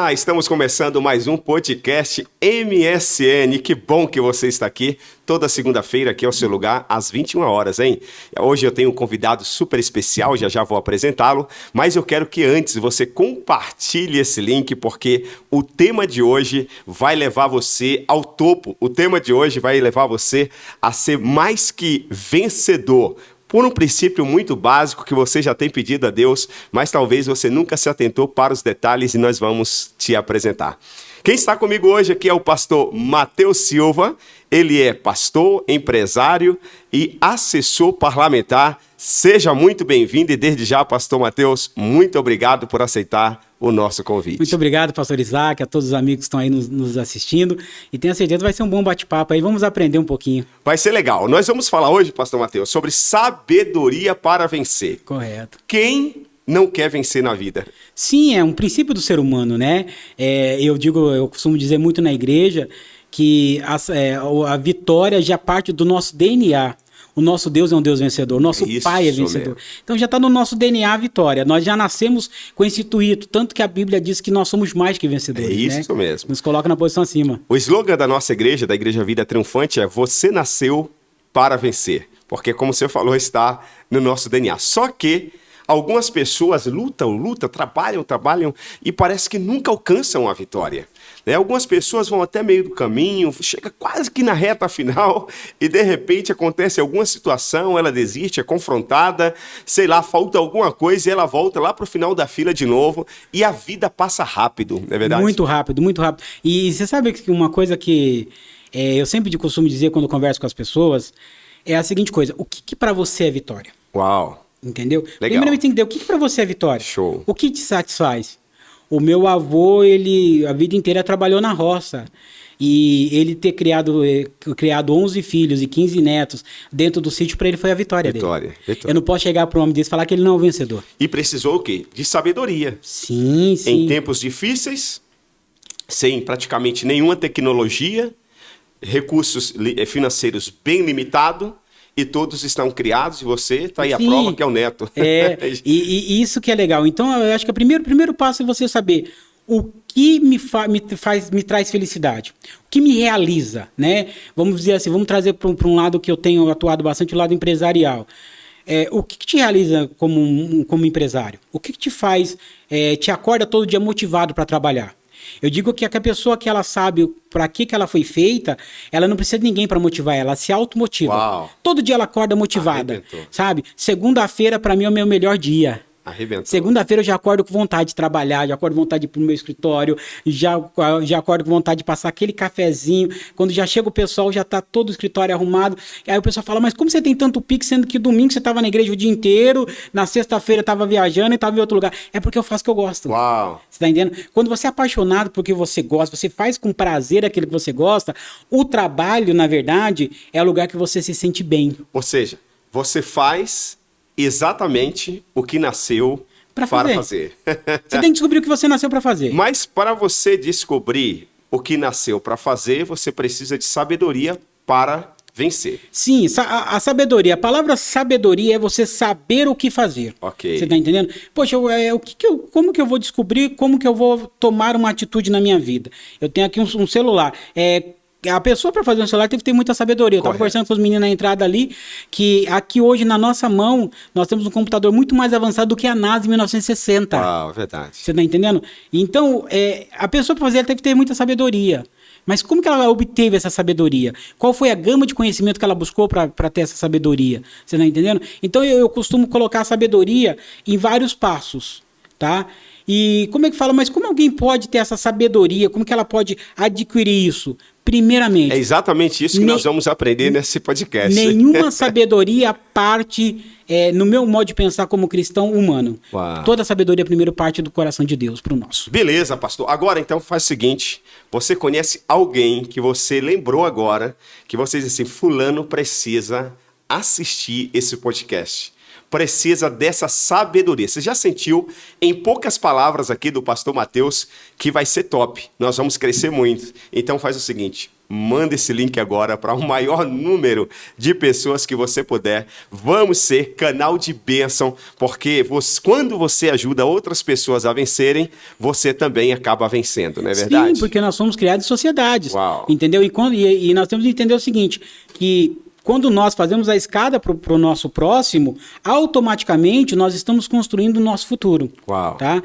Olá, estamos começando mais um podcast MSN. Que bom que você está aqui. Toda segunda-feira aqui é o seu lugar, às 21 horas, hein? Hoje eu tenho um convidado super especial, já vou apresentá-lo, mas eu quero que antes você compartilhe esse link, porque o tema de hoje vai levar você ao topo. O tema de hoje vai levar você a ser mais que vencedor. Por um princípio muito básico que você já tem pedido a Deus, mas talvez você nunca se atentou para os detalhes e nós vamos te apresentar. Quem está comigo hoje aqui é o pastor Matheus Silva. Ele é pastor, empresário e assessor parlamentar. Seja muito bem-vindo e desde já, pastor Matheus, muito obrigado por aceitar o nosso convite. Muito obrigado, pastor Isaac, a todos os amigos que estão aí nos assistindo. E tenho certeza que vai ser um bom bate-papo aí. Vamos aprender um pouquinho. Vai ser legal. Nós vamos falar hoje, pastor Matheus, sobre sabedoria para vencer. Correto. Quem não quer vencer na vida? Sim, é um princípio do ser humano, né? Eu costumo dizer muito na igreja que a vitória já parte do nosso DNA. O nosso Deus é um Deus vencedor, o nosso Pai é vencedor. Mesmo. Então já está no nosso DNA a vitória. Nós já nascemos com esse intuito, tanto que a Bíblia diz que nós somos mais que vencedores. É isso, né? Mesmo. Nos coloca na posição acima. O slogan da nossa igreja, da Igreja Vida Triunfante, é: você nasceu para vencer. Porque, como você falou, está no nosso DNA. Só que algumas pessoas lutam, trabalham e parece que nunca alcançam a vitória. Algumas pessoas vão até meio do caminho, chega quase que na reta final e de repente acontece alguma situação, ela desiste, é confrontada, sei lá, falta alguma coisa e ela volta lá pro final da fila de novo e a vida passa rápido, não é verdade? Muito rápido, muito rápido. E você sabe que uma coisa que eu sempre costumo dizer quando eu converso com as pessoas é a seguinte coisa: o que para você é vitória? Uau! Entendeu? Legal. Primeiramente tem que entender o que para você é vitória. Show. O que te satisfaz? O meu avô, ele a vida inteira trabalhou na roça. E ele ter criado 11 filhos e 15 netos dentro do sítio, para ele foi a vitória dele. Eu não posso chegar para um homem desse e falar que ele não é um vencedor. E precisou o quê? De sabedoria. Sim. Em tempos difíceis, sem praticamente nenhuma tecnologia, recursos financeiros bem limitados, e todos estão criados, e você está aí a prova que é o neto. E isso que é legal. Então, eu acho que o primeiro passo é você saber o que me traz felicidade, o que me realiza, né? Vamos dizer assim, vamos trazer para um lado que eu tenho atuado bastante, o lado empresarial. O que te realiza como empresário? O que te faz, te acorda todo dia motivado para trabalhar? Eu digo que a pessoa que ela sabe para que ela foi feita, ela não precisa de ninguém para motivar ela se automotiva. Uau. Todo dia ela acorda motivada. Arrebentou. Sabe? Segunda-feira, para mim, é o meu melhor dia. Arrebentou. Segunda-feira eu já acordo com vontade de trabalhar, já acordo com vontade de ir pro meu escritório, já acordo com vontade de passar aquele cafezinho. Quando já chega o pessoal, já tá todo o escritório arrumado. E aí o pessoal fala: mas como você tem tanto pique, sendo que domingo você tava na igreja o dia inteiro, na sexta-feira tava viajando e tava em outro lugar? É porque eu faço o que eu gosto. Uau! Você tá entendendo? Quando você é apaixonado por que você gosta, você faz com prazer aquilo que você gosta, o trabalho, na verdade, é o lugar que você se sente bem. Ou seja, você faz exatamente o que nasceu para fazer. Você tem que descobrir o que você nasceu para fazer. Mas para você descobrir o que nasceu para fazer, você precisa de sabedoria para vencer. Sim, a sabedoria. A palavra sabedoria é você saber o que fazer. Ok. Você tá entendendo? Poxa, como que eu vou descobrir, como que eu vou tomar uma atitude na minha vida? Eu tenho aqui um celular. A pessoa, para fazer um celular, teve que ter muita sabedoria. Eu estava conversando com os meninos na entrada ali, que aqui hoje na nossa mão nós temos um computador muito mais avançado do que a NASA em 1960. Ah, verdade. Você está entendendo? Então, a pessoa, para fazer, ela teve que ter muita sabedoria. Mas como que ela obteve essa sabedoria? Qual foi a gama de conhecimento que ela buscou para ter essa sabedoria? Você está entendendo? Então, eu costumo colocar a sabedoria em vários passos, tá? E como é que fala? Mas como alguém pode ter essa sabedoria? Como que ela pode adquirir isso? Primeiramente... É exatamente isso que nós vamos aprender nesse podcast. Nenhuma sabedoria parte, no meu modo de pensar como cristão humano. Uau. Toda sabedoria primeiro parte do coração de Deus para o nosso. Beleza, pastor. Agora, então, faz o seguinte. Você conhece alguém que você lembrou agora, que você diz assim: fulano precisa assistir esse podcast. Precisa dessa sabedoria. Você já sentiu, em poucas palavras aqui do pastor Matheus, que vai ser top. Nós vamos crescer muito. Então faz o seguinte, manda esse link agora para o maior número de pessoas que você puder. Vamos ser canal de bênção, porque quando você ajuda outras pessoas a vencerem, você também acaba vencendo, não é verdade? Sim, porque nós somos criados em sociedades. Uau. Entendeu? E nós temos que entender o seguinte, que quando nós fazemos a escada para o nosso próximo, automaticamente nós estamos construindo o nosso futuro. Uau. Tá?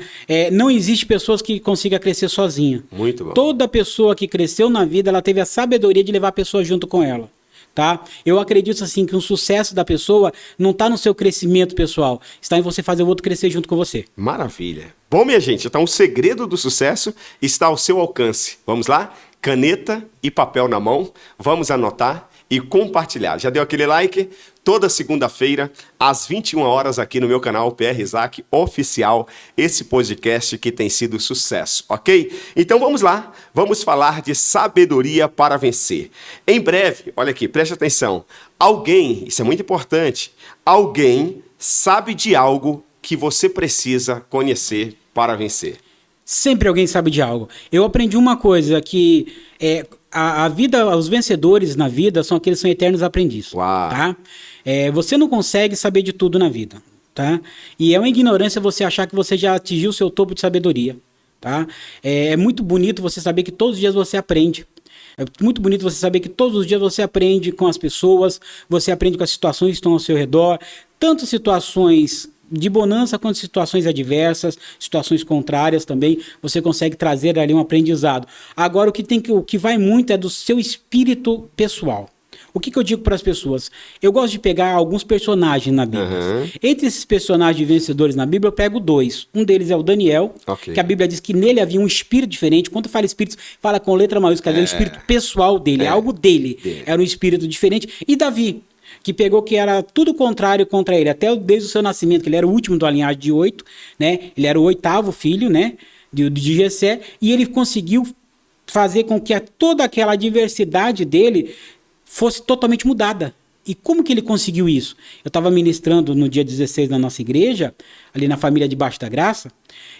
Não existe pessoas que consigam crescer sozinha. Muito bom. Toda pessoa que cresceu na vida, ela teve a sabedoria de levar a pessoa junto com ela. Tá? Eu acredito assim que o sucesso da pessoa não está no seu crescimento pessoal, está em você fazer o outro crescer junto com você. Maravilha. Bom, minha gente, então o segredo do sucesso está ao seu alcance. Vamos lá? Caneta e papel na mão, vamos anotar e compartilhar. Já deu aquele like? Toda segunda-feira, às 21 horas, aqui no meu canal PR Isaac Oficial, esse podcast que tem sido sucesso, ok? Então vamos lá, vamos falar de sabedoria para vencer. Em breve, olha aqui, preste atenção, alguém, isso é muito importante, alguém sabe de algo que você precisa conhecer para vencer. Sempre alguém sabe de algo. Eu aprendi uma coisa, que a vida, os vencedores na vida são aqueles que são eternos aprendizes. Uau. Tá? Você não consegue saber de tudo na vida. Tá? E é uma ignorância você achar que você já atingiu o seu topo de sabedoria. Tá? É muito bonito você saber que todos os dias você aprende. É muito bonito você saber que todos os dias você aprende com as pessoas, você aprende com as situações que estão ao seu redor, tanto situações de bonança quanto situações adversas, situações contrárias também, você consegue trazer ali um aprendizado. Agora, o que vai muito é do seu espírito pessoal. O que eu digo para as pessoas? Eu gosto de pegar alguns personagens na Bíblia. Uhum. Entre esses personagens vencedores na Bíblia, eu pego dois. Um deles é o Daniel, Ok. que a Bíblia diz que nele havia um espírito diferente. Quando fala espírito, fala com letra maiúscula, é um espírito pessoal dele, é algo dele. Era um espírito diferente. E Davi, que pegou que era tudo contrário contra ele, até desde o seu nascimento, que ele era o último da linhagem de 8, né? Ele era o 8º filho, né? De Jessé, e ele conseguiu fazer com que toda aquela diversidade dele fosse totalmente mudada. E como que ele conseguiu isso? Eu estava ministrando no dia 16 na nossa igreja, ali na família Debaixo da Graça,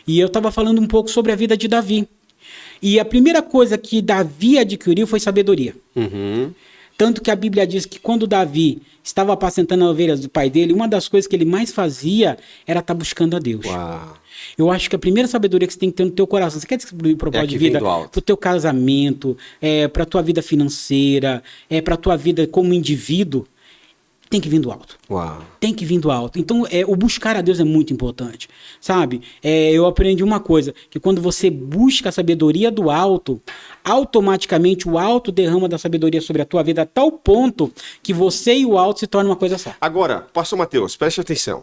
e eu estava falando um pouco sobre a vida de Davi. E a primeira coisa que Davi adquiriu foi sabedoria. Uhum. Tanto que a Bíblia diz que quando Davi estava apacentando as ovelhas do pai dele, uma das coisas que ele mais fazia era estar buscando a Deus. Uau. Eu acho que a primeira sabedoria que você tem que ter no teu coração, você quer descobrir o propósito de vida pro teu casamento, pra tua vida financeira, pra tua vida como indivíduo, tem que vir do alto. Uau. Tem que vir do alto. Então, o buscar a Deus é muito importante, sabe? Eu aprendi uma coisa, que quando você busca a sabedoria do alto, automaticamente o alto derrama da sabedoria sobre a tua vida a tal ponto que você e o alto se tornam uma coisa só. Agora, pastor Mateus, preste atenção.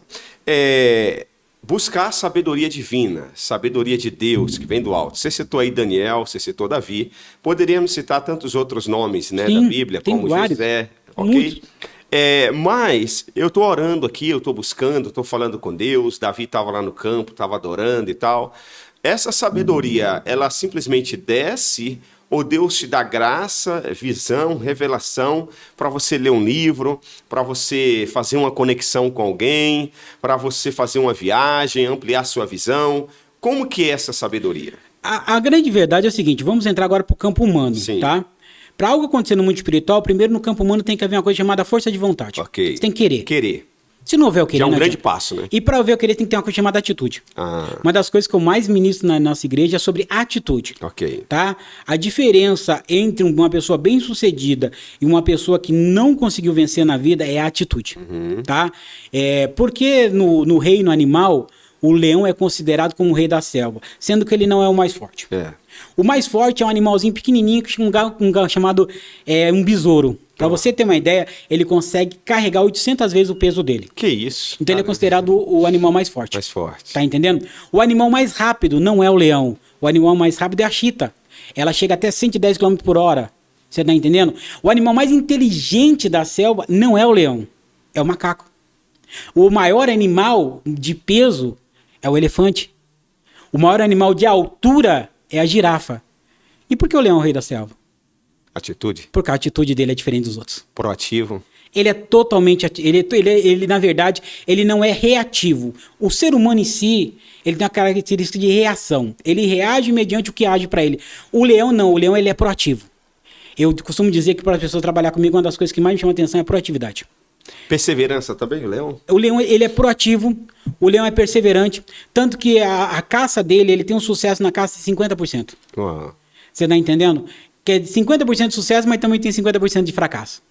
Buscar sabedoria divina, sabedoria de Deus, que vem do alto. Você citou aí Daniel, você citou Davi. Poderíamos citar tantos outros nomes, né, Sim, da Bíblia, tem como vários. José, ok? Muitos. Mas eu estou orando aqui, eu estou buscando, estou falando com Deus. Davi estava lá no campo, estava adorando e tal. Essa sabedoria, ela simplesmente desce, ou Deus te dá graça, visão, revelação para você ler um livro, para você fazer uma conexão com alguém, para você fazer uma viagem, ampliar sua visão? Como que é essa sabedoria? A grande verdade é o seguinte, vamos entrar agora para o campo humano, Sim. tá? Para algo acontecer no mundo espiritual, primeiro no campo humano tem que haver uma coisa chamada força de vontade. Ok. Você tem que querer. Querer. Se não houver o querer, Já é um não grande adianta. passo, né? E para haver o querer tem que ter uma coisa chamada atitude. Ah, Uma das coisas que eu mais ministro na nossa igreja é sobre atitude. ok. Tá? A diferença entre uma pessoa bem-sucedida e uma pessoa que não conseguiu vencer na vida é a atitude. Tá? Porque no reino animal, o leão é considerado como o rei da selva, sendo que ele não é o mais forte. O mais forte é um animalzinho pequenininho que chamado um besouro. Para você ter uma ideia, ele consegue carregar 800 vezes o peso dele. Que isso? Então ele é considerado o animal mais forte. Mais forte. Tá entendendo? O animal mais rápido não é o leão. O animal mais rápido é a chita. Ela chega até 110 km por hora. Você tá entendendo? O animal mais inteligente da selva não é o leão. É o macaco. O maior animal de peso é o elefante. O maior animal de altura é a girafa. E por que o leão é o rei da selva? Atitude. Porque a atitude dele é diferente dos outros. Proativo. Ele é totalmente... Ele, na verdade, ele não é reativo. O ser humano em si, ele tem uma característica de reação. Ele reage mediante o que age para ele. O leão não. O leão, ele é proativo. Eu costumo dizer que para as pessoas trabalhar comigo, uma das coisas que mais me chama atenção é a proatividade. Perseverança também, o leão? O leão, ele é proativo, o leão é perseverante, tanto que a caça dele, ele tem um sucesso na caça de 50%. Uau. Você tá entendendo? Que é de 50% de sucesso, mas também tem 50% de fracasso.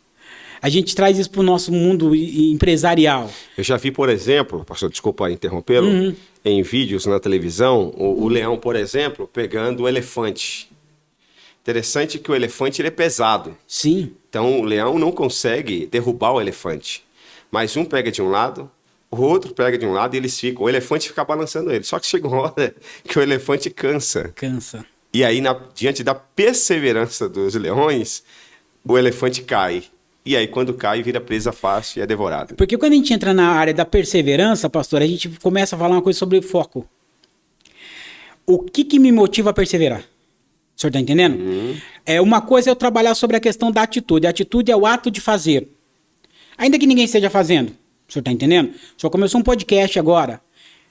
A gente traz isso para o nosso mundo empresarial. Eu já vi, por exemplo, pastor, desculpa interrompê-lo, em vídeos na televisão, o leão, por exemplo, pegando o elefante. Interessante que o elefante ele é pesado. Sim. Então o leão não consegue derrubar o elefante. Mas um pega de um lado, o outro pega de um lado e eles ficam. O elefante fica balançando ele. Só que chega uma hora que o elefante cansa. Cansa. E aí, diante da perseverança dos leões, o elefante cai. E aí, quando cai, vira presa fácil e é devorado. Porque quando a gente entra na área da perseverança, pastor, a gente começa a falar uma coisa sobre foco. O que me motiva a perseverar? O senhor está entendendo? Uma coisa é eu trabalhar sobre a questão da atitude. A atitude é o ato de fazer. Ainda que ninguém esteja fazendo. O senhor está entendendo? O senhor começou um podcast agora.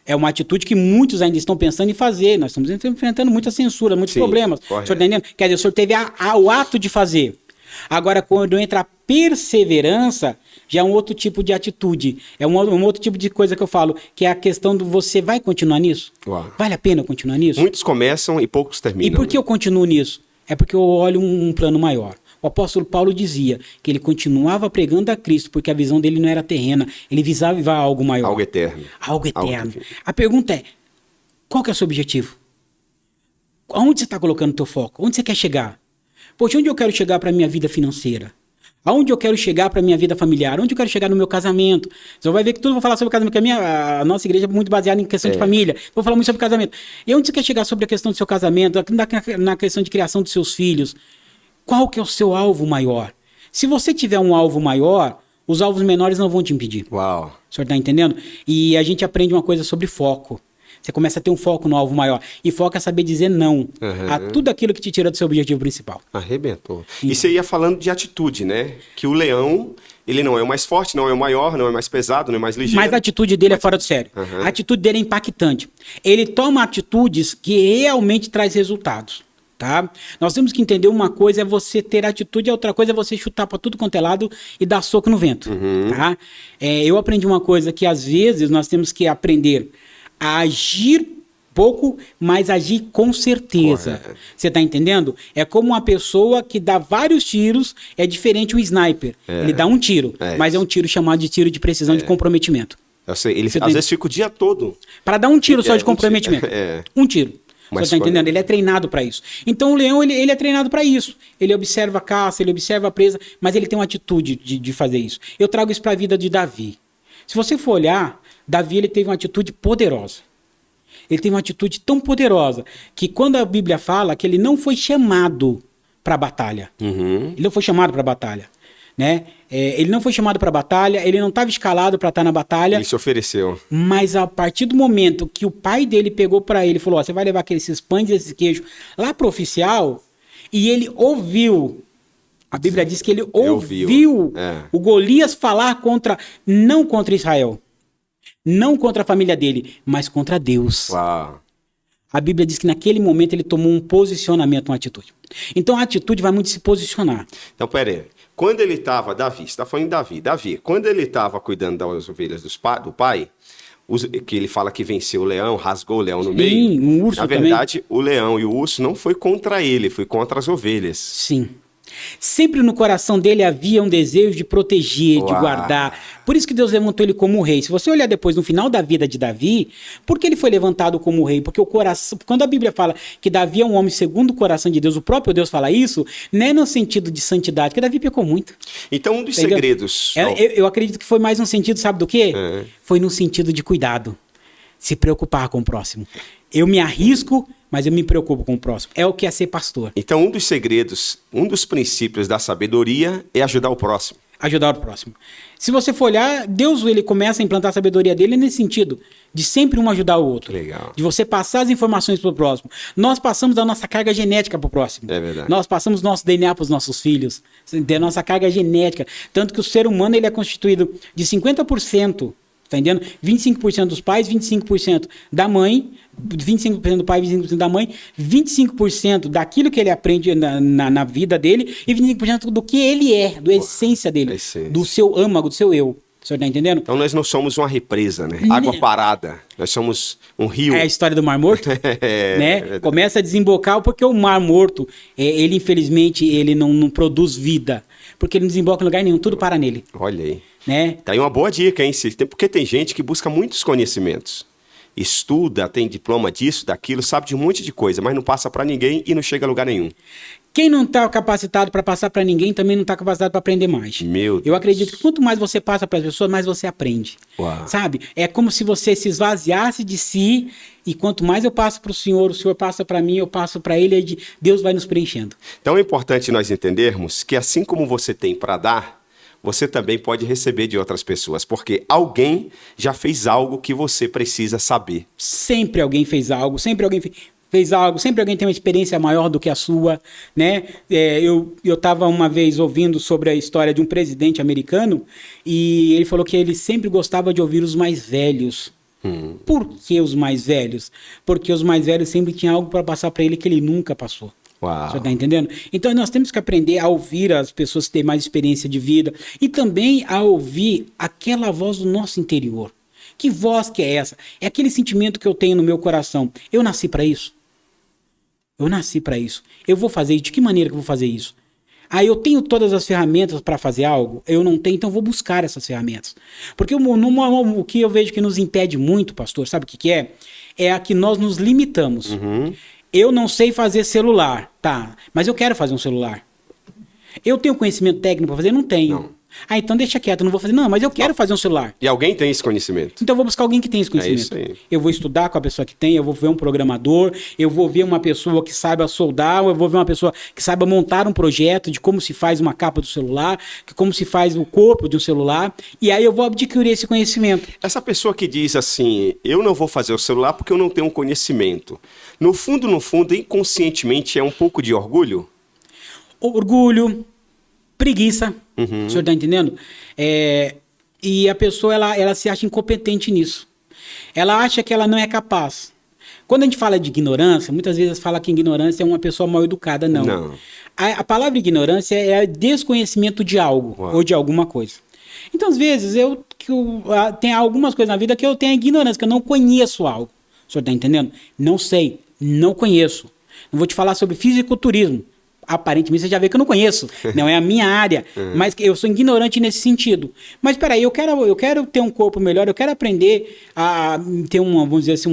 É uma atitude que muitos ainda estão pensando em fazer. Nós estamos enfrentando muita censura, muitos problemas. Correto. O senhor está entendendo? Quer dizer, o senhor teve o ato de fazer. Agora, quando entra a perseverança, já é um outro tipo de atitude. É um outro tipo de coisa que eu falo, que é a questão do você vai continuar nisso? Uau. Vale a pena continuar nisso? Muitos começam e poucos terminam. E por que eu continuo nisso? É porque eu olho um plano maior. O apóstolo Paulo dizia que ele continuava pregando a Cristo, porque a visão dele não era terrena, ele visava algo maior. Algo eterno. Algo eterno. A pergunta é, qual que é o seu objetivo? Aonde você está colocando o teu foco? Onde você quer chegar? Poxa, onde eu quero chegar para a minha vida financeira? Aonde eu quero chegar para a minha vida familiar? Onde eu quero chegar no meu casamento? Você vai ver que tudo vou falar sobre casamento, porque a nossa igreja é muito baseada em questão de família. Vou falar muito sobre casamento. E onde você quer chegar sobre a questão do seu casamento, na questão de criação dos seus filhos? Qual que é o seu alvo maior? Se você tiver um alvo maior, os alvos menores não vão te impedir. Uau. O senhor está entendendo? E a gente aprende uma coisa sobre foco. Você começa a ter um foco no alvo maior. E foco é saber dizer não a tudo aquilo que te tira do seu objetivo principal. Arrebentou. E você ia falando de atitude, né? Que o leão, ele não é o mais forte, não é o maior, não é o mais pesado, não é o mais ligeiro. Mas a atitude dele é fora do sério. A atitude dele é impactante. Ele toma atitudes que realmente traz resultados. Tá? Nós temos que entender uma coisa é você ter atitude, a outra coisa é você chutar para tudo quanto é lado e dar soco no vento. Tá? Eu aprendi uma coisa que às vezes nós temos que aprender a agir pouco, mas agir com certeza. Correto. Você tá entendendo? É como uma pessoa que dá vários tiros, é diferente um sniper. Ele dá um tiro, mas é um tiro chamado de tiro de precisão de comprometimento. Eu sei, ele às vezes fica o dia todo. Para dar um tiro só de comprometimento. Um tiro. Você está entendendo? Ele é treinado para isso. Então o leão, ele é treinado para isso. Ele observa a caça, ele observa a presa, mas ele tem uma atitude de fazer isso. Eu trago isso para a vida de Davi. Se você for olhar, Davi ele teve uma atitude poderosa. Ele teve uma atitude tão poderosa que quando a Bíblia fala que ele não foi chamado para a batalha. Ele não foi chamado para a batalha. Né? Ele não foi chamado para a batalha, ele não estava escalado para estar na batalha. Ele se ofereceu. Mas a partir do momento que o pai dele pegou para ele e falou, você vai levar esses pães e esse queijo lá para o oficial, e ele ouviu, a Bíblia diz que ele ouviu o Golias falar não contra Israel, não contra a família dele, mas contra Deus. Uau. A Bíblia diz que naquele momento ele tomou um posicionamento, uma atitude. Então a atitude vai muito se posicionar. Então, peraí. Quando ele estava, Davi, você está falando de Davi, quando ele estava cuidando das ovelhas do pai, que ele fala que venceu o leão, rasgou o leão no meio. Um urso na verdade, também. O leão e o urso não foi contra ele, foi contra as ovelhas. Sim. Sempre no coração dele havia um desejo de proteger, de guardar. Por isso que Deus levantou ele como rei. Se você olhar depois no final da vida de Davi, por que ele foi levantado como rei? Porque o coração, quando a Bíblia fala que Davi é um homem segundo o coração de Deus, o próprio Deus fala isso, não é no sentido de santidade, porque Davi pecou muito. Então um dos segredos... Eu acredito que foi mais no sentido, sabe do quê? Foi no sentido de cuidado. Se preocupar com o próximo. Eu me arrisco, mas eu me preocupo com o próximo. É o que é ser pastor. Então, um dos segredos, um dos princípios da sabedoria é ajudar o próximo. Ajudar o próximo. Se você for olhar, Deus ele começa a implantar a sabedoria dele nesse sentido, de sempre um ajudar o outro. Legal. De você passar as informações para o próximo. Nós passamos a nossa carga genética para o próximo. É verdade. Nós passamos nosso DNA para os nossos filhos. Da nossa carga genética. Tanto que o ser humano ele é constituído de 50% Tá entendendo? 25% dos pais, 25% da mãe, 25% do pai, 25% da mãe, 25% daquilo que ele aprende na vida dele e 25% do que ele é, da essência dele, do seu âmago, do seu eu. O senhor tá entendendo? Então nós não somos uma represa, né? Água parada. Nós somos um rio. É a história do Mar Morto, né? Começa a desembocar porque o Mar Morto, ele infelizmente, ele não produz vida. Porque ele não desemboca em lugar nenhum, tudo para nele. Olha aí. Né? Tá aí uma boa dica, hein? Porque tem gente que busca muitos conhecimentos. Estuda, tem diploma disso, daquilo, sabe de um monte de coisa, mas não passa para ninguém e não chega a lugar nenhum. Quem não está capacitado para passar para ninguém também não está capacitado para aprender mais. Meu Deus. Eu acredito que quanto mais você passa para as pessoas, mais você aprende. Uau. Sabe? É como se você se esvaziasse de si e quanto mais eu passo para o Senhor passa para mim, eu passo para Ele, e Deus vai nos preenchendo. Então é importante nós entendermos que assim como você tem para dar, você também pode receber de outras pessoas, porque alguém já fez algo que você precisa saber. Sempre alguém fez algo, sempre alguém fez algo, sempre alguém tem uma experiência maior do que a sua, né? Eu estava uma vez ouvindo sobre a história de um presidente americano e ele falou que ele sempre gostava de ouvir os mais velhos. Por que os mais velhos? Porque os mais velhos sempre tinham algo para passar para ele que ele nunca passou. Uau. Você está entendendo? Então nós temos que aprender a ouvir as pessoas que têm mais experiência de vida e também a ouvir aquela voz do nosso interior. Que voz que é essa? É aquele sentimento que eu tenho no meu coração. Eu nasci para isso? Eu nasci para isso. Eu vou fazer isso. De que maneira que eu vou fazer isso? Eu tenho todas as ferramentas para fazer algo? Eu não tenho, então eu vou buscar essas ferramentas. Porque o que eu vejo que nos impede muito, pastor, sabe o que é? É a que nós nos limitamos. Eu não sei fazer celular, tá, mas eu quero fazer um celular. Eu tenho conhecimento técnico para fazer? Não tenho. Não. Então deixa quieto, não vou fazer. Não, mas eu quero fazer um celular. E alguém tem esse conhecimento. Então eu vou buscar alguém que tem esse conhecimento. É isso aí. Eu vou estudar com a pessoa que tem, eu vou ver um programador, eu vou ver uma pessoa que saiba soldar, eu vou ver uma pessoa que saiba montar um projeto de como se faz uma capa do celular, de como se faz o corpo de um celular, e aí eu vou adquirir esse conhecimento. Essa pessoa que diz assim, eu não vou fazer o celular porque eu não tenho conhecimento. No fundo, inconscientemente é um pouco de orgulho? Orgulho, preguiça, o senhor está entendendo? E a pessoa, ela se acha incompetente nisso. Ela acha que ela não é capaz. Quando a gente fala de ignorância, muitas vezes fala que ignorância é uma pessoa mal educada, não. Não. A palavra ignorância é desconhecimento de algo, ou de alguma coisa. Então, às vezes, tem algumas coisas na vida que eu tenho ignorância, que eu não conheço algo. O senhor está entendendo? Não sei, não conheço. Não vou te falar sobre fisiculturismo. Aparentemente você já vê que eu não conheço, não é a minha área, mas eu sou ignorante nesse sentido. Mas peraí, eu quero ter um corpo melhor, eu quero aprender a ter vamos dizer assim,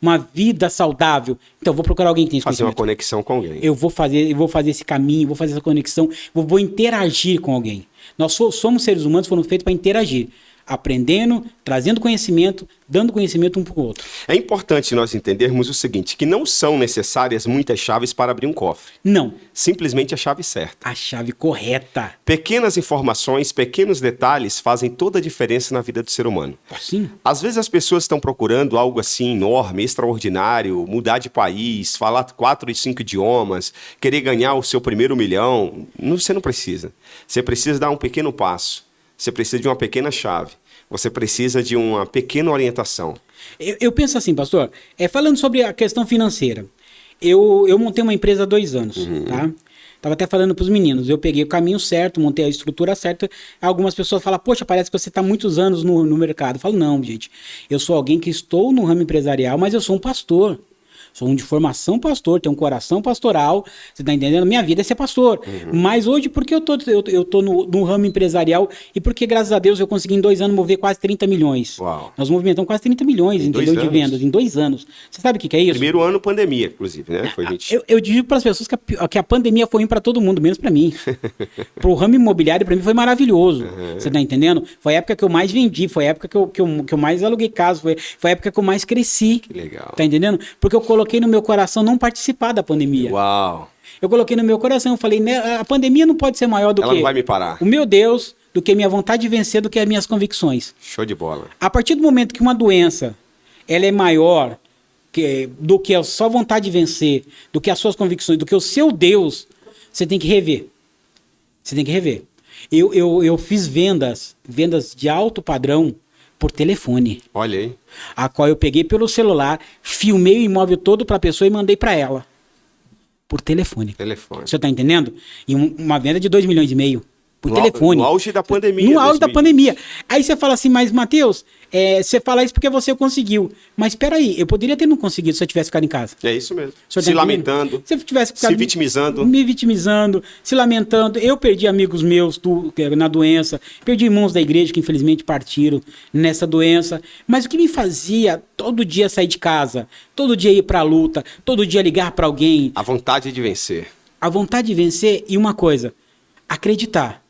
uma vida saudável. Então eu vou procurar alguém que tem esse conhecimento. Fazer uma conhecimento. conexão com alguém. Eu vou fazer esse caminho, vou fazer essa conexão, vou interagir com alguém. Nós somos seres humanos, foram feitos para interagir. Aprendendo, trazendo conhecimento, dando conhecimento um para o outro. É importante nós entendermos o seguinte, que não são necessárias muitas chaves para abrir um cofre. Não. Simplesmente a chave certa. A chave correta. Pequenas informações, pequenos detalhes fazem toda a diferença na vida do ser humano. Sim. Às vezes as pessoas estão procurando algo assim enorme, extraordinário, mudar de país, falar 4 e 5 idiomas, querer ganhar o seu primeiro milhão. Você não precisa. Você precisa dar um pequeno passo. Você precisa de uma pequena chave. Você precisa de uma pequena orientação. Eu penso assim, pastor, falando sobre a questão financeira. Eu montei uma empresa há 2 anos, tá? Estava até falando para os meninos. Eu peguei o caminho certo, montei a estrutura certa. Algumas pessoas falam, poxa, parece que você está há muitos anos no mercado. Eu falo, não, gente. Eu sou alguém que estou no ramo empresarial, mas eu sou um pastor. Sou um de formação pastor, tenho um coração pastoral, você tá entendendo? Minha vida é ser pastor. Mas hoje, porque eu tô no ramo empresarial e porque, graças a Deus, eu consegui em 2 anos mover quase 30 milhões. Uau. Nós movimentamos quase 30 milhões, entendeu? De vendas, em 2 anos. Você sabe o que é isso? Primeiro ano, pandemia, inclusive, né? Foi Eu digo para as pessoas que a pandemia foi ruim para todo mundo, menos para mim. Pro ramo imobiliário, para mim, foi maravilhoso. Você tá entendendo? Foi a época que eu mais vendi, foi a época que eu mais aluguei casa, foi a época que eu mais cresci. Que legal. Tá entendendo? Porque eu coloquei no meu coração não participar da pandemia. Uau! Eu coloquei no meu coração, eu falei, né, a pandemia não pode ser maior do Ela não vai me parar. o meu Deus, do que a minha vontade de vencer, do que as minhas convicções. Show de bola. A partir do momento que uma doença ela é maior do que a sua vontade de vencer, do que as suas convicções, do que o seu Deus, você tem que rever. Você tem que rever. Eu fiz vendas de alto padrão Por telefone. Olha aí. A qual eu peguei pelo celular, filmei o imóvel todo para a pessoa e mandei para ela. Por telefone. Telefone. Você tá entendendo? E uma venda de 2,5 milhões. Por telefone. No auge da pandemia. No auge da 2020. pandemia. Aí você fala assim, mas Matheus, você fala isso porque você conseguiu. Mas peraí, eu poderia ter não conseguido se eu tivesse ficado em casa. É isso mesmo. O senhor Se tá lamentando. Se eu tivesse ficado Se vitimizando. Me vitimizando, se lamentando. Eu perdi amigos meus na doença. Perdi irmãos da igreja que infelizmente partiram nessa doença. Mas o que me fazia todo dia sair de casa, todo dia ir pra luta, todo dia ligar pra alguém. A vontade de vencer. A vontade de vencer e uma coisa, acreditar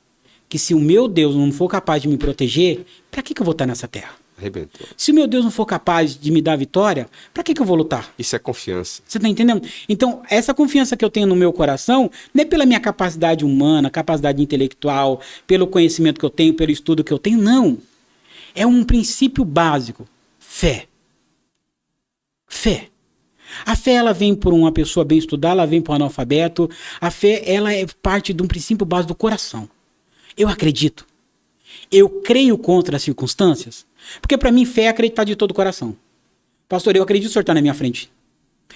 que se o meu Deus não for capaz de me proteger, pra que eu vou estar nessa terra? Arrebentou. Se o meu Deus não for capaz de me dar vitória, pra que eu vou lutar? Isso é confiança. Você tá entendendo? Então, essa confiança que eu tenho no meu coração, não é pela minha capacidade humana, capacidade intelectual, pelo conhecimento que eu tenho, pelo estudo que eu tenho, não. É um princípio básico. Fé. Fé. A fé, ela vem por uma pessoa bem estudada, ela vem por um analfabeto. A fé, ela é parte de um princípio básico do coração. Eu acredito. Eu creio contra as circunstâncias. Porque para mim, fé é acreditar de todo o coração. Pastor, eu acredito que o senhor está na minha frente.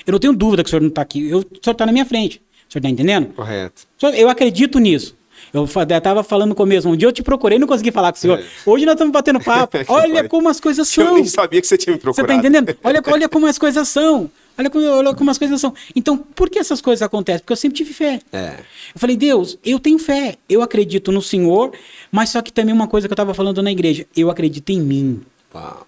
Eu não tenho dúvida que o senhor não está aqui. O senhor está na minha frente. O senhor está entendendo? Correto. Eu acredito nisso. Eu estava falando no começo. Um dia eu te procurei e não consegui falar com o senhor. Hoje nós estamos batendo papo. Olha como as coisas são. Eu nem sabia que você tinha me procurado. Você está entendendo? Olha como as coisas são. Olha como as coisas são. Então, por que essas coisas acontecem? Porque eu sempre tive fé. Eu falei, Deus, eu tenho fé. Eu acredito no Senhor, mas só que também uma coisa que eu estava falando na igreja. Eu acredito em mim. Uau.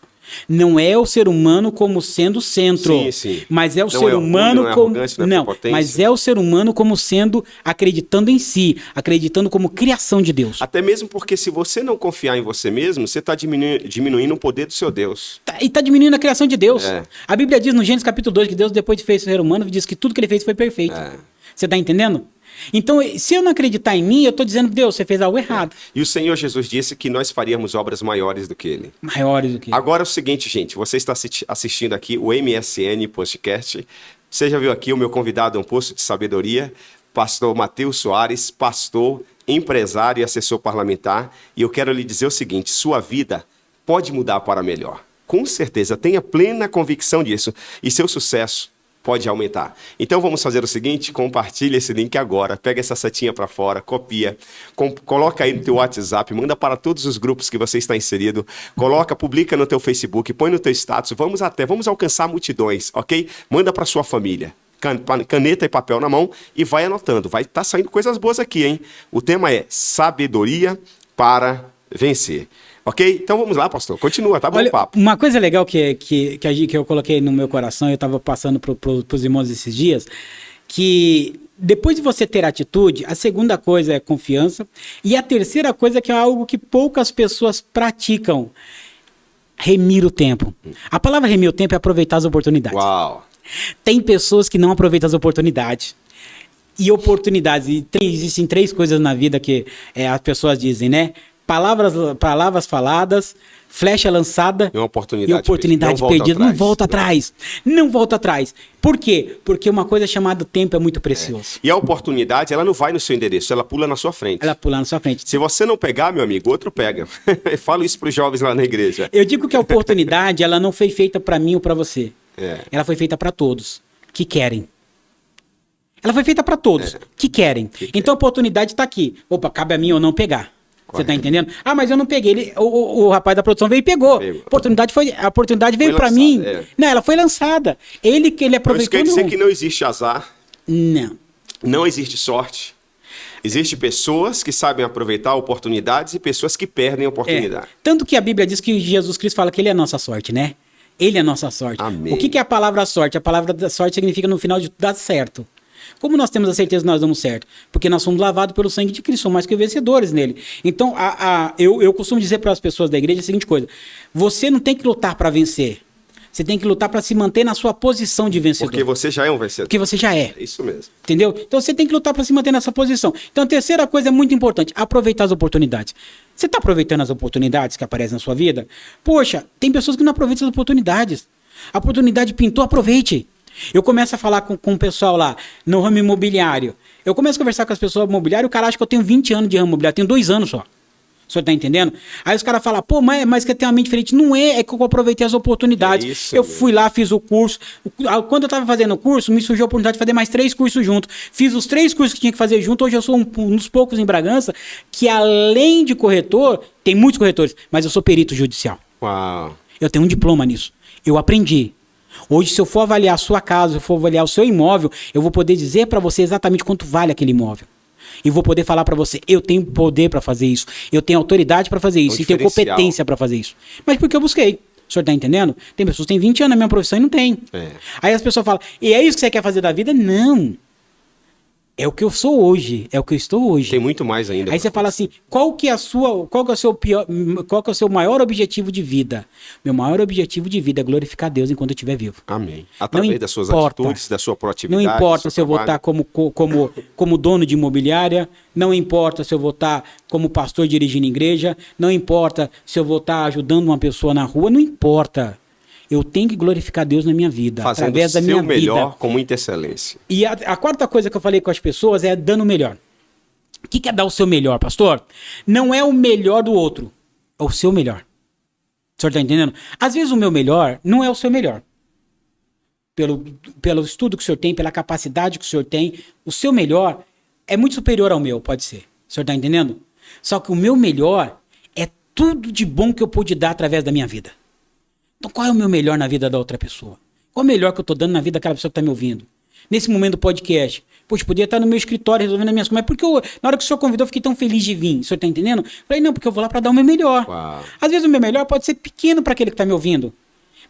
Não é o ser humano como sendo o centro, sim. mas é o Não ser é humano orgulho, como não é prepotência. mas é o ser humano como sendo acreditando em si, acreditando como criação de Deus. Até mesmo porque se você não confiar em você mesmo, você está diminuindo o poder do seu Deus. E está diminuindo a criação de Deus. É. A Bíblia diz no Gênesis capítulo 2 que Deus, depois de fez o ser humano, diz que tudo que ele fez foi perfeito. Você está entendendo? Então, se eu não acreditar em mim, eu estou dizendo, Deus, você fez algo errado. E o Senhor Jesus disse que nós faríamos obras maiores do que Ele. Maiores do que ele. Agora é o seguinte, gente, você está assistindo aqui o MSN Podcast. Você já viu aqui o meu convidado, um poço de sabedoria, pastor Matheus Soares, pastor, empresário e assessor parlamentar. E eu quero lhe dizer o seguinte, sua vida pode mudar para melhor. Com certeza, tenha plena convicção disso. E seu sucesso pode aumentar. Então vamos fazer o seguinte, compartilha esse link agora, pega essa setinha para fora, copia, coloca aí no teu WhatsApp, manda para todos os grupos que você está inserido, publica no teu Facebook, põe no teu status, vamos alcançar multidões, ok? Manda para sua família. Caneta e papel na mão e vai anotando, vai estar saindo coisas boas aqui, hein? O tema é sabedoria para vencer. Ok? Então vamos lá, pastor. Continua, tá bom o papo. Uma coisa legal que eu coloquei no meu coração, eu estava passando para os irmãos esses dias, que depois de você ter atitude, a segunda coisa é confiança, e a terceira coisa que é algo que poucas pessoas praticam, remir o tempo. A palavra remir o tempo é aproveitar as oportunidades. Uau! Tem pessoas que não aproveitam as oportunidades. E oportunidades, existem 3 coisas na vida que as pessoas dizem, né? Palavras faladas, flecha lançada e uma oportunidade perdida. Não volta atrás. Não volta atrás. Por quê? Porque uma coisa chamada tempo é muito precioso. E a oportunidade, ela não vai no seu endereço, ela pula na sua frente. Ela pula na sua frente. Se você não pegar, meu amigo, outro pega. Eu falo isso para os jovens lá na igreja. Eu digo que a oportunidade, ela não foi feita para mim ou para você. Ela foi feita para todos que querem. Ela foi feita para todos que querem. Então a oportunidade está aqui. Opa, cabe a mim ou não pegar. Você tá entendendo? Ah, mas eu não peguei. O rapaz da produção veio e pegou. A oportunidade veio para mim. Não, ela foi lançada. Ele aproveitou. Isso quer dizer que não existe azar. Não. Não existe sorte. Existem pessoas que sabem aproveitar oportunidades e pessoas que perdem a oportunidade. Tanto que a Bíblia diz que Jesus Cristo fala que ele é a nossa sorte, né? Ele é a nossa sorte. Amém. O que é a palavra sorte? A palavra da sorte significa no final de tudo dar certo. Como nós temos a certeza que nós damos certo? Porque nós somos lavados pelo sangue de Cristo, somos mais que vencedores nele. Então, eu costumo dizer para as pessoas da igreja a seguinte coisa: você não tem que lutar para vencer. Você tem que lutar para se manter na sua posição de vencedor. Porque você já é um vencedor. Porque você já é. É isso mesmo. Entendeu? Então você tem que lutar para se manter nessa posição. Então a terceira coisa é muito importante: aproveitar as oportunidades. Você está aproveitando as oportunidades que aparecem na sua vida? Poxa, tem pessoas que não aproveitam as oportunidades. A oportunidade pintou, aproveite. Eu começo a falar com o pessoal lá no ramo imobiliário. Eu começo a conversar com as pessoas imobiliárias, o cara acha que eu tenho 20 anos de ramo imobiliário, eu tenho 2 anos só. O senhor tá entendendo? Aí os caras falam, pô, mas que tem uma mente diferente. Não é, é que eu aproveitei as oportunidades. É isso eu mesmo. fui lá, fiz o curso. Quando eu tava fazendo o curso, me surgiu a oportunidade de fazer mais 3 cursos juntos. Fiz os 3 cursos que tinha que fazer junto. Hoje eu sou um dos poucos em Bragança que, além de corretor, tem muitos corretores, mas eu sou perito judicial. Uau. Eu tenho um diploma nisso. Eu aprendi. Hoje, se eu for avaliar a sua casa, se eu for avaliar o seu imóvel, eu vou poder dizer para você exatamente quanto vale aquele imóvel. E vou poder falar para você, eu tenho poder para fazer isso, eu tenho autoridade para fazer isso, e tenho competência para fazer isso. Mas porque eu busquei. O senhor tá entendendo? Tem pessoas que têm 20 anos na minha profissão e não tem. É. Aí as pessoas falam, e é isso que você quer fazer da vida? Não. É o que eu sou hoje, é o que eu estou hoje. Tem muito mais ainda. Aí você fala assim, qual que é o seu maior objetivo de vida? Meu maior objetivo de vida é glorificar Deus enquanto eu estiver vivo. Amém. Através das suas atitudes, da sua proatividade. Não importa se eu vou estar como dono de imobiliária, não importa se eu vou estar como pastor dirigindo igreja, não importa se eu vou estar ajudando uma pessoa na rua, não importa. Eu tenho que glorificar Deus na minha vida, fazendo através da minha vida. Fazendo o melhor com muita excelência. E a quarta coisa que eu falei com as pessoas é dando o melhor. O que é dar o seu melhor, pastor? Não é o melhor do outro, é o seu melhor. O senhor está entendendo? Às vezes o meu melhor não é o seu melhor. Pelo estudo que o senhor tem, pela capacidade que o senhor tem, o seu melhor é muito superior ao meu, pode ser. O senhor está entendendo? Só que o meu melhor é tudo de bom que eu pude dar através da minha vida. Então qual é o meu melhor na vida da outra pessoa? Qual é o melhor que eu estou dando na vida daquela pessoa que está me ouvindo? Nesse momento do podcast. Poxa, podia estar no meu escritório resolvendo as minhas coisas. Mas por que na hora que o senhor convidou, eu fiquei tão feliz de vir? O senhor está entendendo? Falei, não, porque eu vou lá para dar o meu melhor. Uau. Às vezes o meu melhor pode ser pequeno para aquele que está me ouvindo.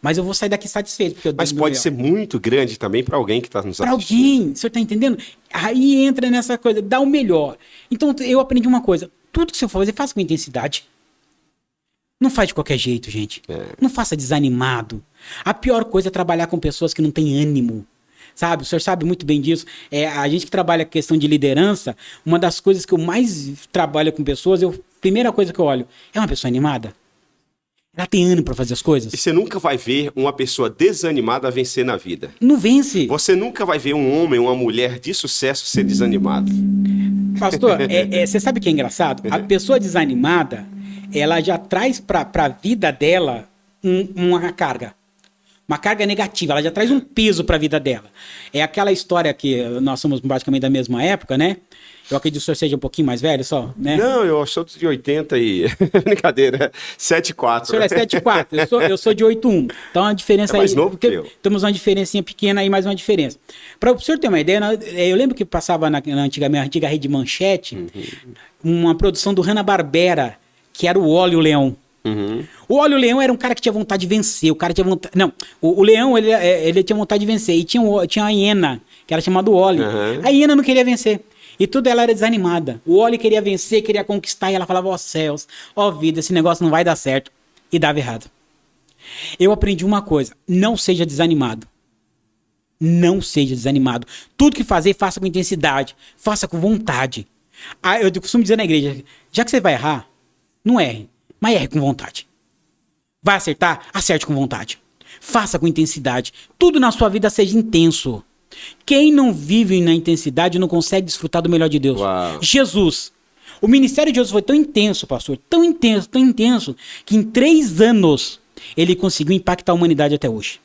Mas eu vou sair daqui satisfeito. Porque eu Mas pode ser muito grande também para alguém que está nos assistindo. Para alguém, o senhor está entendendo? Aí entra nessa coisa, dá o melhor. Então eu aprendi uma coisa. Tudo que você for fazer, faça com intensidade. Não faz de qualquer jeito, gente. Não faça desanimado. A pior coisa é trabalhar com pessoas que não têm ânimo. Sabe? O senhor sabe muito bem disso. A gente que trabalha com questão de liderança, uma das coisas que eu mais trabalho com pessoas, primeira coisa que eu olho, é uma pessoa animada? Ela tem ânimo para fazer as coisas? E você nunca vai ver uma pessoa desanimada vencer na vida. Não vence. Você nunca vai ver um homem, uma mulher de sucesso ser desanimado. Pastor, você sabe o que é engraçado? A pessoa desanimada, ela já traz para a vida dela uma carga. Uma carga negativa, ela já traz um peso para a vida dela. É aquela história que nós somos basicamente da mesma época, né? Eu acredito que o senhor seja um pouquinho mais velho só, né? Não, eu sou de 80 e... Brincadeira, 7'4". O senhor é 7'4", eu sou de 8'1". Então a diferença aí... É mais novo que eu. Temos uma diferencinha pequena aí, mais uma diferença. Para o senhor ter uma ideia, eu lembro que passava na antiga Rede Manchete, uma produção do Hanna-Barbera, que era o Wally e o Leão. O Wally e o Leão era um cara que tinha vontade de vencer. O cara tinha vontade... Não, o Leão, ele tinha vontade de vencer. E tinha a hiena, que era chamada Wally. A hiena não queria vencer. E tudo ela era desanimada. O Wally queria vencer, queria conquistar. E ela falava, ó céus, ó vida, esse negócio não vai dar certo. E dava errado. Eu aprendi uma coisa. Não seja desanimado. Não seja desanimado. Tudo que fazer, faça com intensidade. Faça com vontade. Eu costumo dizer na igreja, já que você vai errar, não erre. Mas erre com vontade. Vai acertar? Acerte com vontade. Faça com intensidade. Tudo na sua vida seja intenso. Quem não vive na intensidade não consegue desfrutar do melhor de Deus. Uau. Jesus. O ministério de Jesus foi tão intenso, pastor. Tão intenso, que em 3 anos ele conseguiu impactar a humanidade até hoje.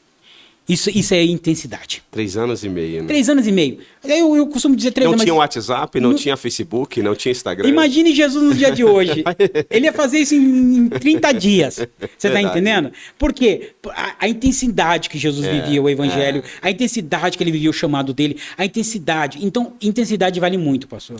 Isso é intensidade. 3 anos e meio, né? 3 anos e meio. Eu costumo dizer 3 não anos. Não tinha WhatsApp, não tinha Facebook, não tinha Instagram. Imagine Jesus no dia de hoje. Ele ia fazer isso em 30 dias. Você está entendendo? Por quê? A intensidade que Jesus vivia o evangelho, a intensidade que ele vivia o chamado dele, a intensidade. Então, intensidade vale muito, pastor.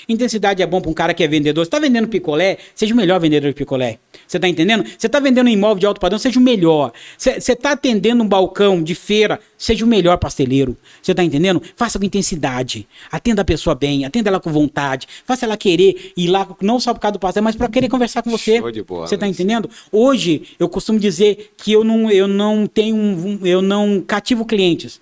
Intensidade é bom para um cara que é vendedor. Você está vendendo picolé, seja o melhor vendedor de picolé. Você está entendendo? Você está vendendo um imóvel de alto padrão, seja o melhor. Você está atendendo um balcão de feira, seja o melhor pasteleiro. Você tá entendendo? Faça com intensidade. Atenda a pessoa bem, atenda ela com vontade. Faça ela querer ir lá, não só por causa do pastel, mas para querer conversar com você. Show de bola, você tá entendendo? Hoje, eu costumo dizer que eu não cativo clientes.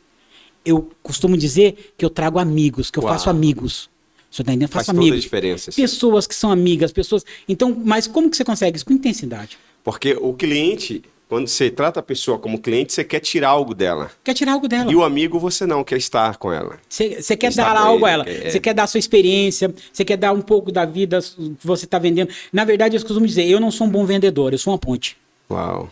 Eu costumo dizer que eu trago amigos, que eu faço amigos. Você tá entendendo? Faço amigos. Toda a diferença. Pessoas que são amigas, pessoas... Então, mas como que você consegue isso? Com intensidade. Porque o cliente... Quando você trata a pessoa como cliente, você quer tirar algo dela. Quer tirar algo dela. E o amigo, você não quer estar com ela. Você quer Estar dar com algo a ele, ela. Você quer dar a sua experiência. Você quer dar um pouco da vida que você está vendendo. Na verdade, eu costumo dizer, eu não sou um bom vendedor, eu sou uma ponte. Uau.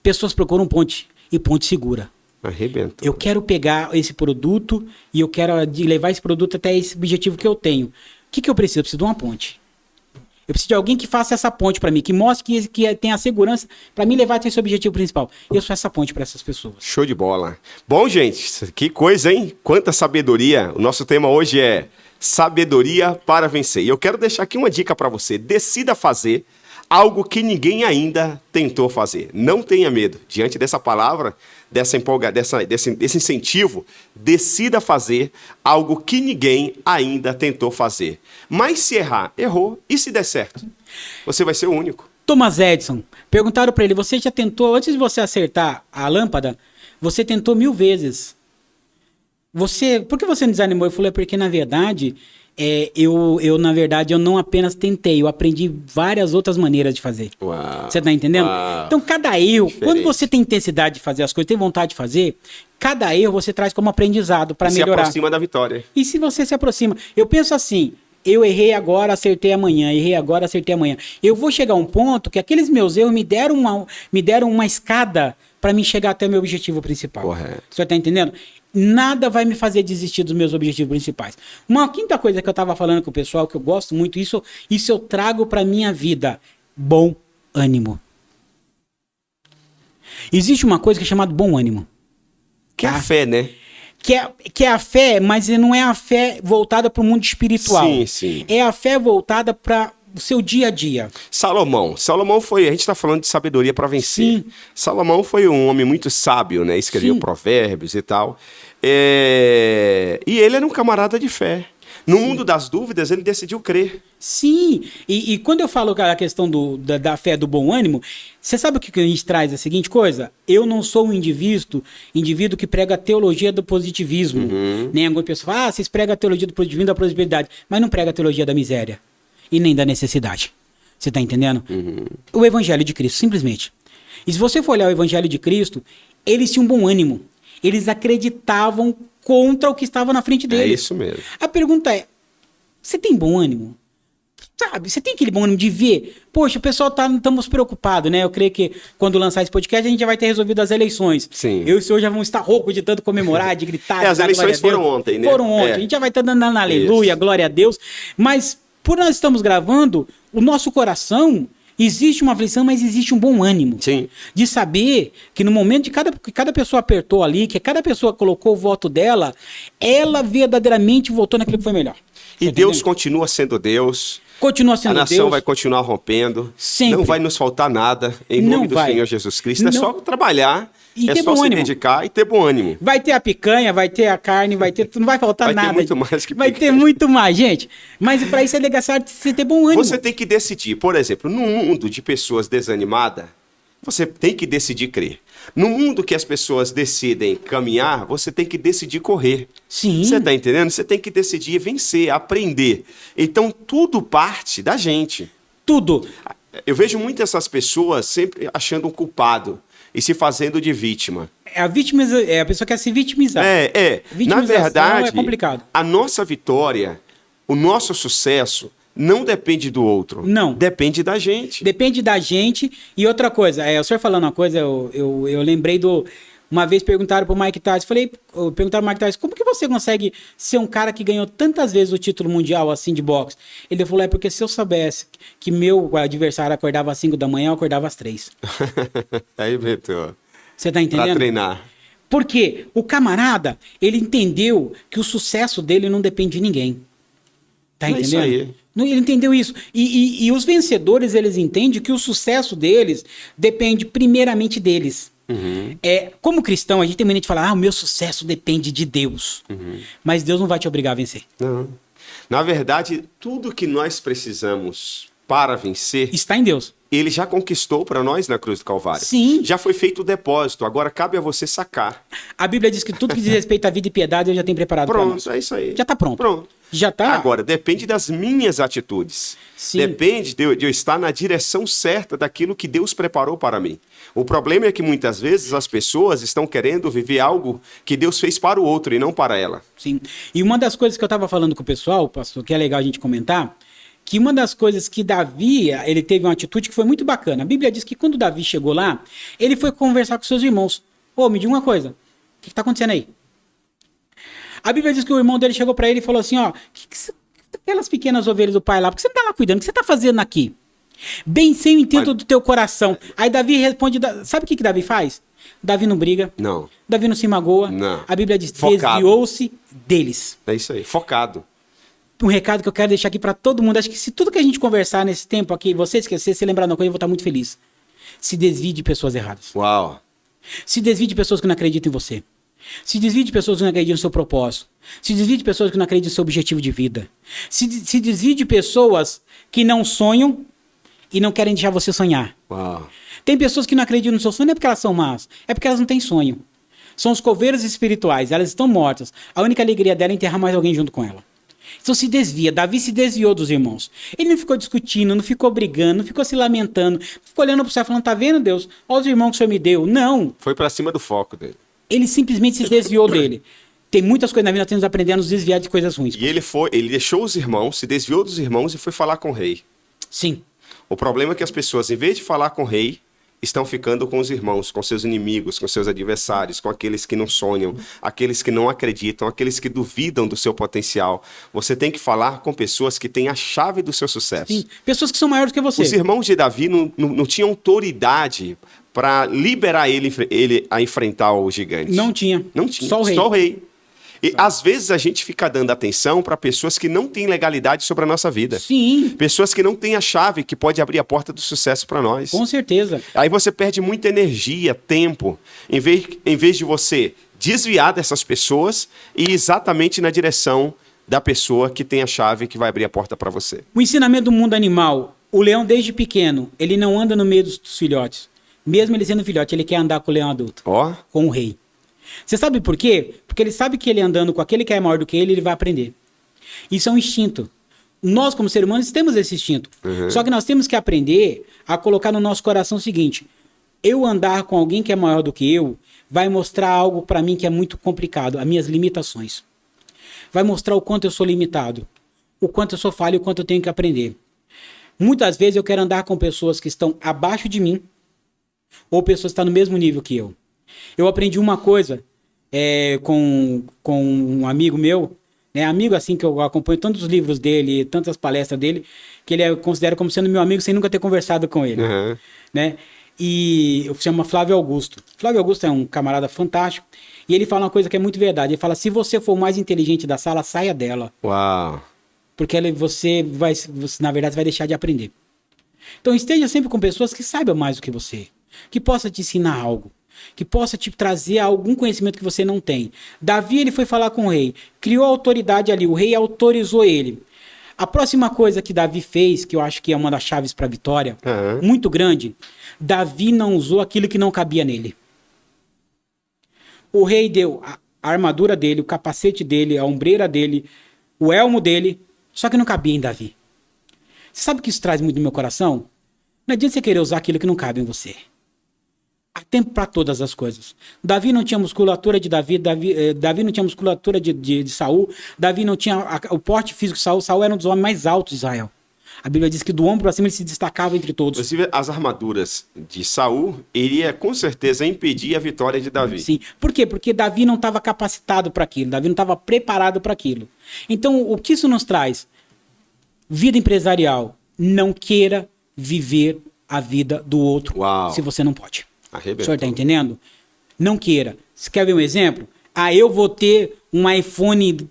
Pessoas procuram ponte e ponte segura. Arrebentou. Eu quero pegar esse produto e eu quero levar esse produto até esse objetivo que eu tenho. O que eu preciso? Eu preciso de uma ponte. Eu preciso de alguém que faça essa ponte para mim, que mostre que tem a segurança para mim levar até esse objetivo principal. Eu sou essa ponte para essas pessoas. Show de bola. Bom, gente, que coisa, hein? Quanta sabedoria. O nosso tema hoje é sabedoria para vencer. E eu quero deixar aqui uma dica para você. Decida fazer algo que ninguém ainda tentou fazer. Não tenha medo. Diante dessa palavra, desse incentivo, decida fazer algo que ninguém ainda tentou fazer. Mas se errar, errou. E se der certo? Você vai ser o único. Thomas Edison, perguntaram para ele, você já tentou, antes de você acertar a lâmpada, você tentou 1000 vezes. Por que você não desanimou? Eu falei, porque na verdade... na verdade, eu não apenas tentei, eu aprendi várias outras maneiras de fazer. Uau, você tá entendendo? Uau. Então, cada erro, Diferente. quando você tem intensidade de fazer as coisas, tem vontade de fazer, cada erro você traz como aprendizado para melhorar. Se aproxima da vitória. E se você se aproxima? Eu penso assim, eu errei agora, acertei amanhã, errei agora, acertei amanhã. Eu vou chegar a um ponto que aqueles meus erros me deram uma escada para mim chegar até o meu objetivo principal. Correto. Você tá entendendo? Nada vai me fazer desistir dos meus objetivos principais. Uma quinta coisa que eu estava falando com o pessoal, que eu gosto muito, isso eu trago para minha vida. Bom ânimo. Existe uma coisa que é chamada bom ânimo. Que é a fé, né? Que é a fé, mas não é a fé voltada para o mundo espiritual. Sim, sim. É a fé voltada para o seu dia a dia. Salomão foi, a gente está falando de sabedoria para vencer. Sim. Salomão foi um homem muito sábio, né? Escreveu Sim. provérbios e tal. E ele era um camarada de fé. No mundo das dúvidas, ele decidiu crer. Sim, e quando eu falo a questão da fé, do bom ânimo, você sabe o que a gente traz? A seguinte coisa, eu não sou um indivíduo que prega a teologia do positivismo. Nem alguma pessoa fala, vocês pregam a teologia do positivismo, da prosperidade, mas não prega a teologia da miséria e nem da necessidade. Você está entendendo? O evangelho de Cristo, simplesmente. E se você for olhar o evangelho de Cristo, eles tinham bom ânimo. Eles acreditavam contra o que estava na frente deles. É isso mesmo. A pergunta é, você tem bom ânimo? Sabe, você tem aquele bom ânimo de ver? Poxa, o pessoal estamos preocupados, né? Eu creio que quando lançar esse podcast, a gente já vai ter resolvido as eleições. Sim. Eu e o senhor já vamos estar roucos de tanto comemorar, de gritar. As eleições foram ontem, né? Foram ontem. A gente já vai estar dando aleluia, glória a Deus. Mas, por nós estamos gravando, o nosso coração... Existe uma aflição, mas existe um bom ânimo. Sim. De saber que no momento que cada pessoa apertou ali, que cada pessoa colocou o voto dela, ela verdadeiramente votou naquilo que foi melhor. E Tá Deus entendendo? continua sendo Deus. Continua sendo A nação Deus. vai continuar rompendo. Sempre. Não vai nos faltar nada. Em Não nome do vai. Senhor Jesus Cristo. É Não. só trabalhar. E é ter só bom se ânimo. dedicar e ter bom ânimo. Vai ter a picanha, vai ter a carne, não vai faltar Vai ter nada. muito mais que vai picanha. ter muito mais, gente. Mas para isso é necessário você ter bom ânimo. Você tem que decidir. Por exemplo, num mundo de pessoas desanimadas, você tem que decidir crer. No mundo que as pessoas decidem caminhar, você tem que decidir correr. Sim. Você está entendendo? Você tem que decidir vencer, aprender. Então, tudo parte da gente. Tudo. Eu vejo muitas essas pessoas sempre achando um culpado e se fazendo de vítima. A pessoa quer se vitimizar. Na Na verdade, é complicado. a nossa vitória, o nosso sucesso, não depende do outro. Não. Depende da gente. Depende da gente. E outra coisa, o senhor falando uma coisa, eu lembrei uma vez perguntaram pro Mike Tyson, perguntaram pro Mike Tyson, como que você consegue ser um cara que ganhou tantas vezes o título mundial assim de boxe? Ele falou, porque se eu soubesse que meu adversário acordava às 5 da manhã, eu acordava às 3. Aí, Beto. Você tá entendendo? Pra treinar. Porque o camarada, ele entendeu que o sucesso dele não depende de ninguém. Tá É entendendo? isso aí. Ele entendeu isso. E os vencedores, eles entendem que o sucesso deles depende primeiramente deles. Como cristão, a gente tem mania de falar, o meu sucesso depende de Deus. Mas Deus não vai te obrigar a vencer. Não. Na verdade, tudo que nós precisamos para vencer, Está em Deus. ele já conquistou para nós na cruz do Calvário. Sim. Já foi feito o depósito, agora cabe a você sacar. A Bíblia diz que tudo que diz respeito à vida e piedade, Ele já tem preparado para nós. Pronto, é isso aí. Já tá pronto. Pronto. Já tá. Agora, depende das minhas atitudes. Sim. Depende de eu estar na direção certa daquilo que Deus preparou para mim. O problema é que muitas vezes as pessoas estão querendo viver algo que Deus fez para o outro e não para ela. Sim. E uma das coisas que eu estava falando com o pessoal, pastor, que é legal a gente comentar, que uma das coisas que Davi, ele teve uma atitude que foi muito bacana. A Bíblia diz que quando Davi chegou lá, ele foi conversar com seus irmãos. Ô, me diga uma coisa, o que está acontecendo aí? A Bíblia diz que o irmão dele chegou para ele e falou assim, ó, aquelas pequenas ovelhas do pai lá, por que você não tá lá cuidando? O que você tá fazendo aqui? Bem sem o intento do teu coração. Aí Davi responde, sabe o que Davi faz? Davi não briga. Não. Davi não se magoa. Não. A Bíblia diz, Focado. desviou-se deles. É isso aí, focado. Um recado que eu quero deixar aqui para todo mundo. Acho que se tudo que a gente conversar nesse tempo aqui, você esquecer, se lembrar de uma coisa, eu vou estar muito feliz. Se desvie de pessoas erradas. Uau. Se desvie de pessoas que não acreditam em você. Se desvie de pessoas que não acreditam no seu propósito. Se desvie de pessoas que não acreditam no seu objetivo de vida. Se desvie de pessoas que não sonham e não querem deixar você sonhar. Uau. Tem pessoas que não acreditam no seu sonho, não é porque elas são más, é porque elas não têm sonho. São os coveiros espirituais, elas estão mortas. A única alegria dela é enterrar mais alguém junto com ela. Então se desvia. Davi se desviou dos irmãos. Ele não ficou discutindo, não ficou brigando, não ficou se lamentando, não ficou olhando para o céu falando, tá vendo, Deus? Olha os irmãos que o Senhor me deu. Não. Foi para cima do foco dele. Ele simplesmente se desviou dele. Tem muitas coisas na vida que nós temos que aprender a nos desviar de coisas ruins. E ele deixou os irmãos, se desviou dos irmãos e foi falar com o rei. Sim. O problema é que as pessoas, em vez de falar com o rei, estão ficando com os irmãos, com seus inimigos, com seus adversários, com aqueles que não sonham, aqueles que não acreditam, aqueles que duvidam do seu potencial. Você tem que falar com pessoas que têm a chave do seu sucesso. Sim. Pessoas que são maiores que você. Os irmãos de Davi não tinham autoridade para liberar ele a enfrentar o gigante. Não tinha. Não tinha. Só o rei. Só o rei. E às vezes a gente fica dando atenção para pessoas que não têm legalidade sobre a nossa vida. Sim. Pessoas que não têm a chave que pode abrir a porta do sucesso para nós. Com certeza. Aí você perde muita energia, tempo, em vez de você desviar dessas pessoas e ir exatamente na direção da pessoa que tem a chave que vai abrir a porta para você. O ensinamento do mundo animal. O leão, desde pequeno, ele não anda no meio dos filhotes. Mesmo ele sendo filhote, ele quer andar com o leão adulto. Ó. Com o rei. Você sabe por quê? Porque ele sabe que ele andando com aquele que é maior do que ele vai aprender. Isso é um instinto. Nós, como seres humanos, temos esse instinto. Uhum. Só que nós temos que aprender a colocar no nosso coração o seguinte: eu andar com alguém que é maior do que eu vai mostrar algo para mim que é muito complicado, as minhas limitações. Vai mostrar o quanto eu sou limitado, o quanto eu sou falho e o quanto eu tenho que aprender. Muitas vezes eu quero andar com pessoas que estão abaixo de mim ou pessoas que estão no mesmo nível que eu. Eu aprendi uma coisa com um amigo meu, né, amigo assim que eu acompanho tantos livros dele, tantas palestras dele, que ele considera como sendo meu amigo sem nunca ter conversado com ele. Uhum. Né? E se chama Flávio Augusto. Flávio Augusto é um camarada fantástico e ele fala uma coisa que é muito verdade. Ele fala, se você for o mais inteligente da sala, saia dela. Uau. Porque você, na verdade, vai deixar de aprender. Então esteja sempre com pessoas que saibam mais do que você, que possa te ensinar algo, que possa te trazer algum conhecimento que você não tem. Davi, ele foi falar com o rei, criou autoridade ali, o rei autorizou ele. A próxima coisa que Davi fez, que eu acho que é uma das chaves para a vitória, muito grande, Davi não usou aquilo que não cabia nele. O rei deu a armadura dele, o capacete dele, a ombreira dele, o elmo dele, só que não cabia em Davi. Você sabe o que isso traz muito no meu coração? Não adianta você querer usar aquilo que não cabe em você. Há tempo para todas as coisas. Davi não tinha musculatura de Davi não tinha musculatura de Saul, Davi não tinha o porte físico de Saul, Saul era um dos homens mais altos de Israel. A Bíblia diz que do ombro para cima ele se destacava entre todos. Inclusive, as armaduras de Saul iria com certeza impedir a vitória de Davi. Sim. Por quê? Porque Davi não estava capacitado para aquilo, Davi não estava preparado para aquilo. Então, o que isso nos traz? Vida empresarial. Não queira viver a vida do outro. Uau. Se você não pode. Arrebentou. O senhor está entendendo? Não queira. Você quer ver um exemplo? Eu vou ter um iPhone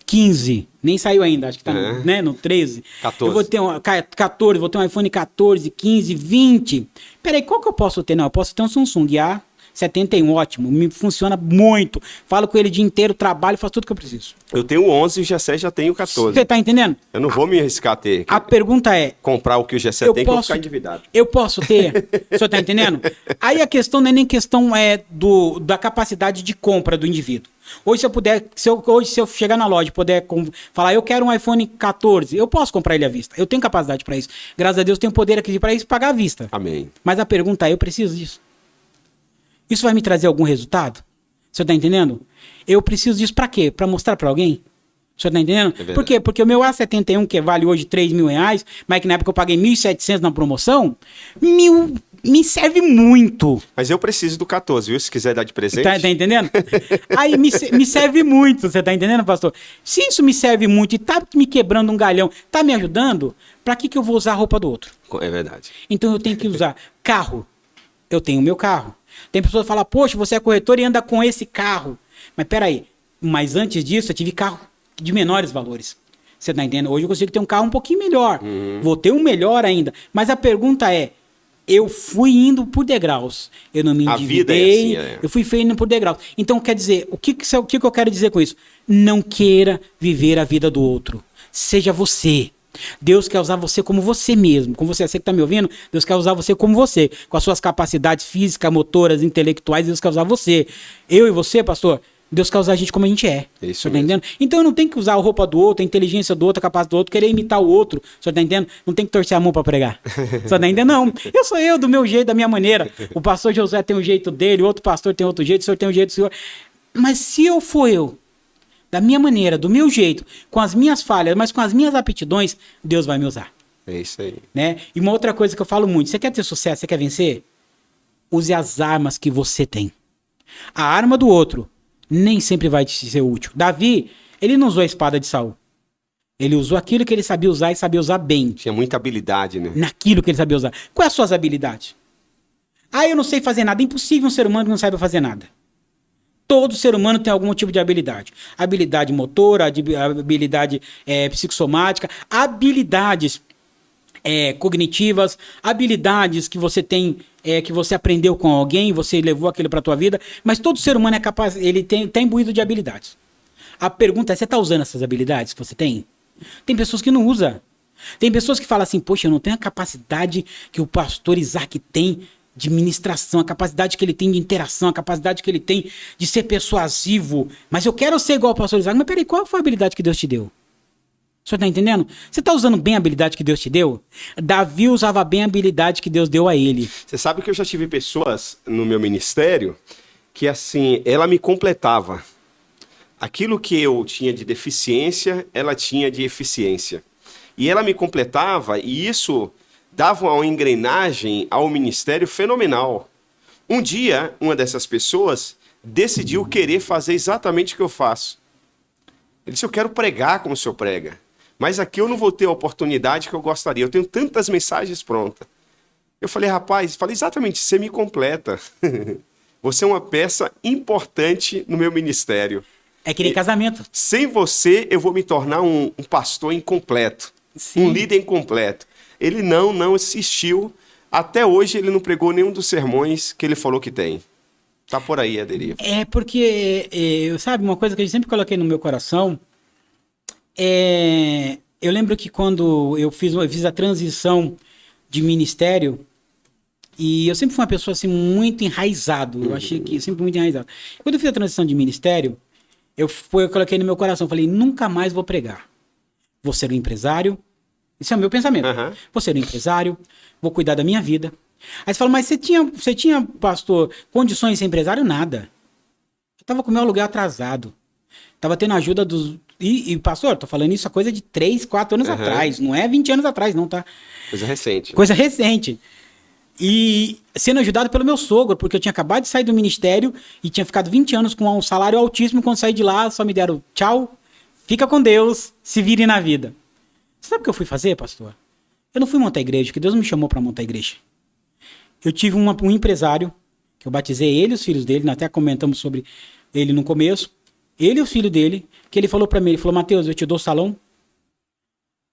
15. Nem saiu ainda, acho que tá no 13. 14. Eu vou ter 14, vou ter um iPhone 14, 15, 20. Peraí, qual que eu posso ter? Não, eu posso ter um Samsung 71, ótimo, me funciona muito. Falo com ele o dia inteiro, trabalho, faço tudo que eu preciso. Eu tenho 11 e o Gessé já tem o 14. Você tá entendendo? Eu não vou me arriscar a ter. A pergunta é... Comprar o que o Gessé tem, que eu vou ficar endividado. Eu posso ter? O senhor tá entendendo? Aí a questão não é nem questão da capacidade de compra do indivíduo. Hoje se eu puder, se eu chegar na loja e puder falar, eu quero um iPhone 14, eu posso comprar ele à vista. Eu tenho capacidade para isso. Graças a Deus tenho poder aqui para isso, pagar à vista. Amém. Mas a pergunta é, eu preciso disso? Isso vai me trazer algum resultado? O senhor tá entendendo? Eu preciso disso para quê? Para mostrar para alguém? O senhor tá entendendo? Por quê? Porque o meu A71, que vale hoje R$3.000, mas que na época eu paguei 1.700 na promoção, me serve muito. Mas eu preciso do 14, viu? Se quiser dar de presente. Tá entendendo? Aí me serve muito, você tá entendendo, pastor? Se isso me serve muito e tá me quebrando um galhão, tá me ajudando, pra que eu vou usar a roupa do outro? É verdade. Então eu tenho que usar carro. Eu tenho o meu carro. Tem pessoas que falam, poxa, você é corretor e anda com esse carro. Mas peraí, mas antes disso eu tive carro de menores valores. Você tá entendendo? Hoje eu consigo ter um carro um pouquinho melhor. Vou ter um melhor ainda. Mas a pergunta é, eu fui indo por degraus. Eu não me endividei. A vida é assim, Eu fui indo por degraus. Então, quer dizer, o que eu quero dizer com isso? Não queira viver a vida do outro. Seja você. Deus quer usar você como você mesmo. Como você que está me ouvindo, Deus quer usar você como você. Com as suas capacidades físicas, motoras, intelectuais, Deus quer usar você. Eu e você, pastor, Deus quer usar a gente como a gente é. Isso tá entendendo? Então eu não tenho que usar a roupa do outro, a inteligência do outro, a capacidade do outro, querer imitar o outro. Você tá entendendo? Não tem que torcer a mão para pregar. Você tá entendendo? Não. Eu sou eu, do meu jeito, da minha maneira. O pastor Josué tem um jeito dele, o outro pastor tem outro jeito, o senhor tem um jeito do senhor. Mas se eu for eu, da minha maneira, do meu jeito, com as minhas falhas, mas com as minhas aptidões, Deus vai me usar. É isso aí. Né? E uma outra coisa que eu falo muito, você quer ter sucesso, você quer vencer? Use as armas que você tem. A arma do outro nem sempre vai te ser útil. Davi, ele não usou a espada de Saul. Ele usou aquilo que ele sabia usar e sabia usar bem. Tinha muita habilidade, né? Naquilo que ele sabia usar. Quais as suas habilidades? Ah, eu não sei fazer nada. É impossível um ser humano que não saiba fazer nada. Todo ser humano tem algum tipo de habilidade. Habilidade motora, habilidade psicossomática, habilidades cognitivas, habilidades que você tem, que você aprendeu com alguém, você levou aquilo para a tua vida, mas todo ser humano é capaz, ele tá imbuído de habilidades. A pergunta é, você está usando essas habilidades que você tem? Tem pessoas que não usam. Tem pessoas que falam assim, poxa, eu não tenho a capacidade que o pastor Isaac tem de ministração, a capacidade que ele tem de interação, a capacidade que ele tem de ser persuasivo, mas eu quero ser igual ao pastor Isaac. Mas peraí, qual foi a habilidade que Deus te deu? O senhor tá entendendo? Você tá usando bem a habilidade que Deus te deu? Davi usava bem a habilidade que Deus deu a ele. Você sabe que eu já tive pessoas no meu ministério que, assim, ela me completava. Aquilo que eu tinha de deficiência, ela tinha de eficiência. E ela me completava e isso dava uma engrenagem ao ministério fenomenal. Um dia, uma dessas pessoas decidiu querer fazer exatamente o que eu faço. Ele disse, eu quero pregar como o senhor prega. Mas aqui eu não vou ter a oportunidade que eu gostaria. Eu tenho tantas mensagens prontas. Eu falei, rapaz, exatamente, você me completa. Você é uma peça importante no meu ministério. É que nem casamento. Sem você, eu vou me tornar um pastor incompleto. Sim. Um líder incompleto. Ele não assistiu. Até hoje ele não pregou nenhum dos sermões que ele falou que tem. Tá por aí a deriva. É porque, sabe, uma coisa que eu sempre coloquei no meu coração, eu lembro que quando eu fiz a transição de ministério, e eu sempre fui uma pessoa assim muito enraizado, eu achei que sempre muito enraizado. Quando eu fiz a transição de ministério, eu coloquei no meu coração, falei, nunca mais vou pregar. Vou ser um empresário, isso é o meu pensamento. Uhum. Vou ser um empresário, vou cuidar da minha vida. Aí você fala, mas você tinha, pastor, condições de ser empresário? Nada. Eu tava com o meu aluguel atrasado. Tava tendo ajuda dos... E pastor, tô falando isso há coisa de 3, 4 anos atrás. Não é 20 anos atrás, não, tá? Coisa recente. Coisa recente. E sendo ajudado pelo meu sogro, porque eu tinha acabado de sair do ministério e tinha ficado 20 anos com um salário altíssimo. Quando saí de lá, só me deram tchau, fica com Deus, se vire na vida. Você sabe o que eu fui fazer, pastor? Eu não fui montar igreja, que Deus me chamou para montar igreja. Eu tive um empresário, que eu batizei ele e os filhos dele, nós até comentamos sobre ele no começo, ele e os filhos dele, que ele falou para mim, ele falou, Mateus, eu te dou salão,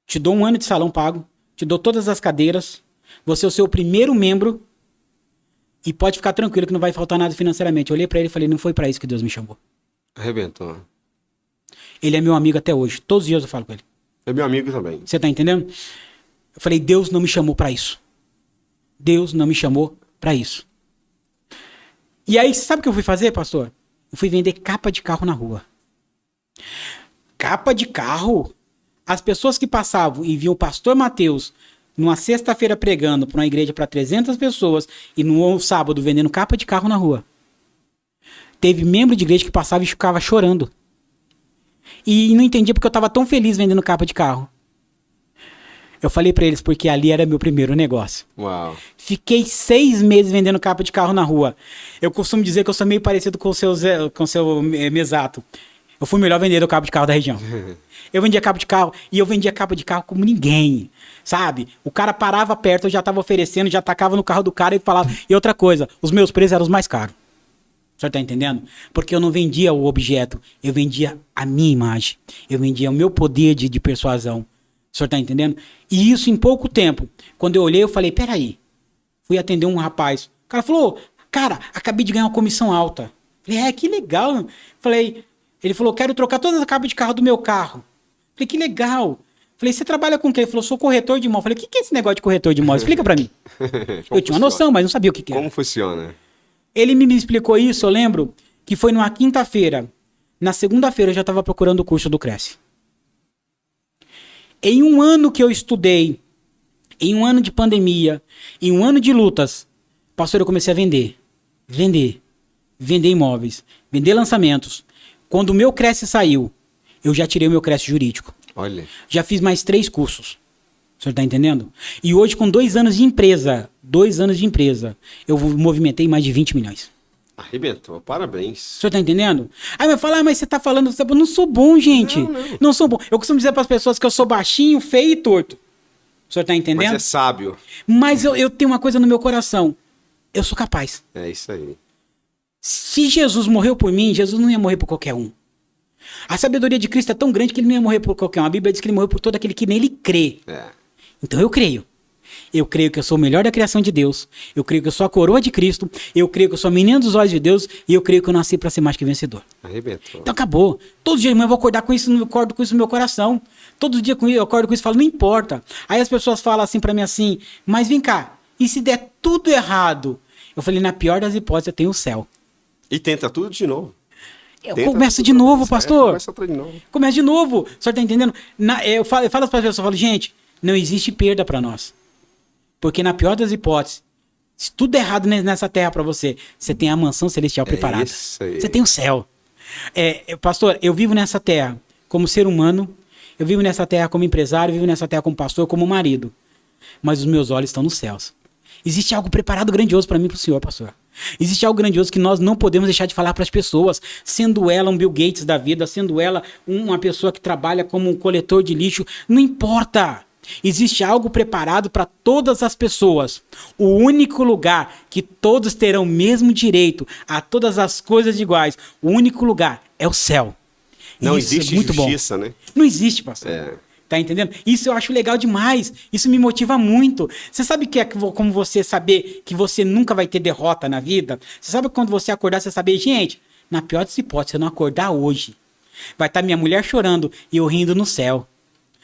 te dou 1 ano de salão pago, te dou todas as cadeiras, você é o seu primeiro membro, E pode ficar tranquilo que não vai faltar nada financeiramente. Eu olhei pra ele e falei, não foi pra isso que Deus me chamou. Arrebentou. Ele é meu amigo até hoje. Todos os dias eu falo com ele. É meu amigo também. Você tá entendendo? Eu falei, Deus não me chamou pra isso. Deus não me chamou pra isso. E aí, sabe o que eu fui fazer, pastor? Eu fui vender capa de carro na rua. Capa de carro? As pessoas que passavam e viam o pastor Mateus numa sexta-feira pregando para uma igreja para 300 pessoas e no sábado vendendo capa de carro na rua. Teve membro de igreja que passava e ficava chorando. E não entendia porque eu estava tão feliz vendendo capa de carro. Eu falei para eles porque ali era meu primeiro negócio. Uau. Fiquei 6 meses vendendo capa de carro na rua. Eu costumo dizer que eu sou meio parecido com o seu Mesato. Eu fui o melhor vendedor de capa de carro da região. Eu vendia capa de carro e eu vendia capa de carro como ninguém, sabe? O cara parava perto, eu já tava oferecendo, já tacava no carro do cara e falava. E outra coisa, os meus preços eram os mais caros. O senhor tá entendendo? Porque eu não vendia o objeto, eu vendia a minha imagem. Eu vendia o meu poder de persuasão. O senhor tá entendendo? E isso em pouco tempo. Quando eu olhei, eu falei, peraí. Fui atender um rapaz. O cara falou, cara, acabei de ganhar uma comissão alta. Falei, que legal. Falei, ele falou, quero trocar todas as capas de carro do meu carro. Falei, que legal. Falei, você trabalha com o quê? Ele falou, sou corretor de imóvel. Falei, o que é esse negócio de corretor de imóvel? Explica pra mim. Eu tinha uma noção, mas não sabia o que era. Como funciona? Ele me explicou isso, eu lembro, que foi numa quinta-feira. Na segunda-feira eu já estava procurando o curso do Cresce. Em um ano que eu estudei, em um ano de pandemia, em um ano de lutas, pastor, eu comecei a vender imóveis, vender lançamentos. Quando o meu Cresce saiu, eu já tirei o meu Cresce jurídico. Olha. Já fiz mais 3 cursos. O senhor tá entendendo? E hoje, com 2 anos de empresa, eu movimentei mais de 20 milhões. Arrebentou, parabéns. O senhor tá entendendo? Aí vai falar, mas você tá falando, eu não sou bom, gente. Não sou bom. Eu costumo dizer para as pessoas que eu sou baixinho, feio e torto. O senhor tá entendendo? Mas é sábio. Mas eu tenho uma coisa no meu coração. Eu sou capaz. É isso aí. Se Jesus morreu por mim, Jesus não ia morrer por qualquer um. A sabedoria de Cristo é tão grande que ele não ia morrer por qualquer um. A Bíblia diz que ele morreu por todo aquele que nele crê. É. Então eu creio. Eu creio que eu sou o melhor da criação de Deus. Eu creio que eu sou a coroa de Cristo. Eu creio que eu sou a menina dos olhos de Deus. E eu creio que eu nasci para ser mais que vencedor. Arrebentou. Então acabou. Todo dia de manhã eu vou acordar com isso, eu acordo com isso no meu coração. Todo dia eu acordo com isso e falo, não importa. Aí as pessoas falam assim para mim assim, mas vem cá, e se der tudo errado? Eu falei, na pior das hipóteses eu tenho o céu. E tenta tudo de novo. Eu começo de novo, pastor. Começa tudo de novo. Começa de novo. O senhor tá entendendo? Eu falo para as pessoas, eu falo, gente, não existe perda para nós. Porque na pior das hipóteses, se tudo der errado nessa terra para você, você tem a mansão celestial preparada. Isso aí. Você tem o céu. Pastor, eu vivo nessa terra como ser humano, eu vivo nessa terra como empresário, eu vivo nessa terra como pastor, como marido. Mas os meus olhos estão nos céus. Existe algo preparado grandioso para mim e para o senhor, pastor. Existe algo grandioso que nós não podemos deixar de falar para as pessoas, sendo ela um Bill Gates da vida, sendo ela uma pessoa que trabalha como um coletor de lixo, não importa. Existe algo preparado para todas as pessoas. O único lugar que todos terão o mesmo direito a todas as coisas iguais, o único lugar é o céu. Não Isso existe é muito justiça, bom. né? Não existe, pastor. Tá entendendo? Isso eu acho legal demais. Isso me motiva muito. Você sabe que é como você saber que você nunca vai ter derrota na vida? Você sabe quando você acordar, você saber, gente, na pior das hipóteses, se eu não acordar hoje, vai estar minha mulher chorando e eu rindo no céu.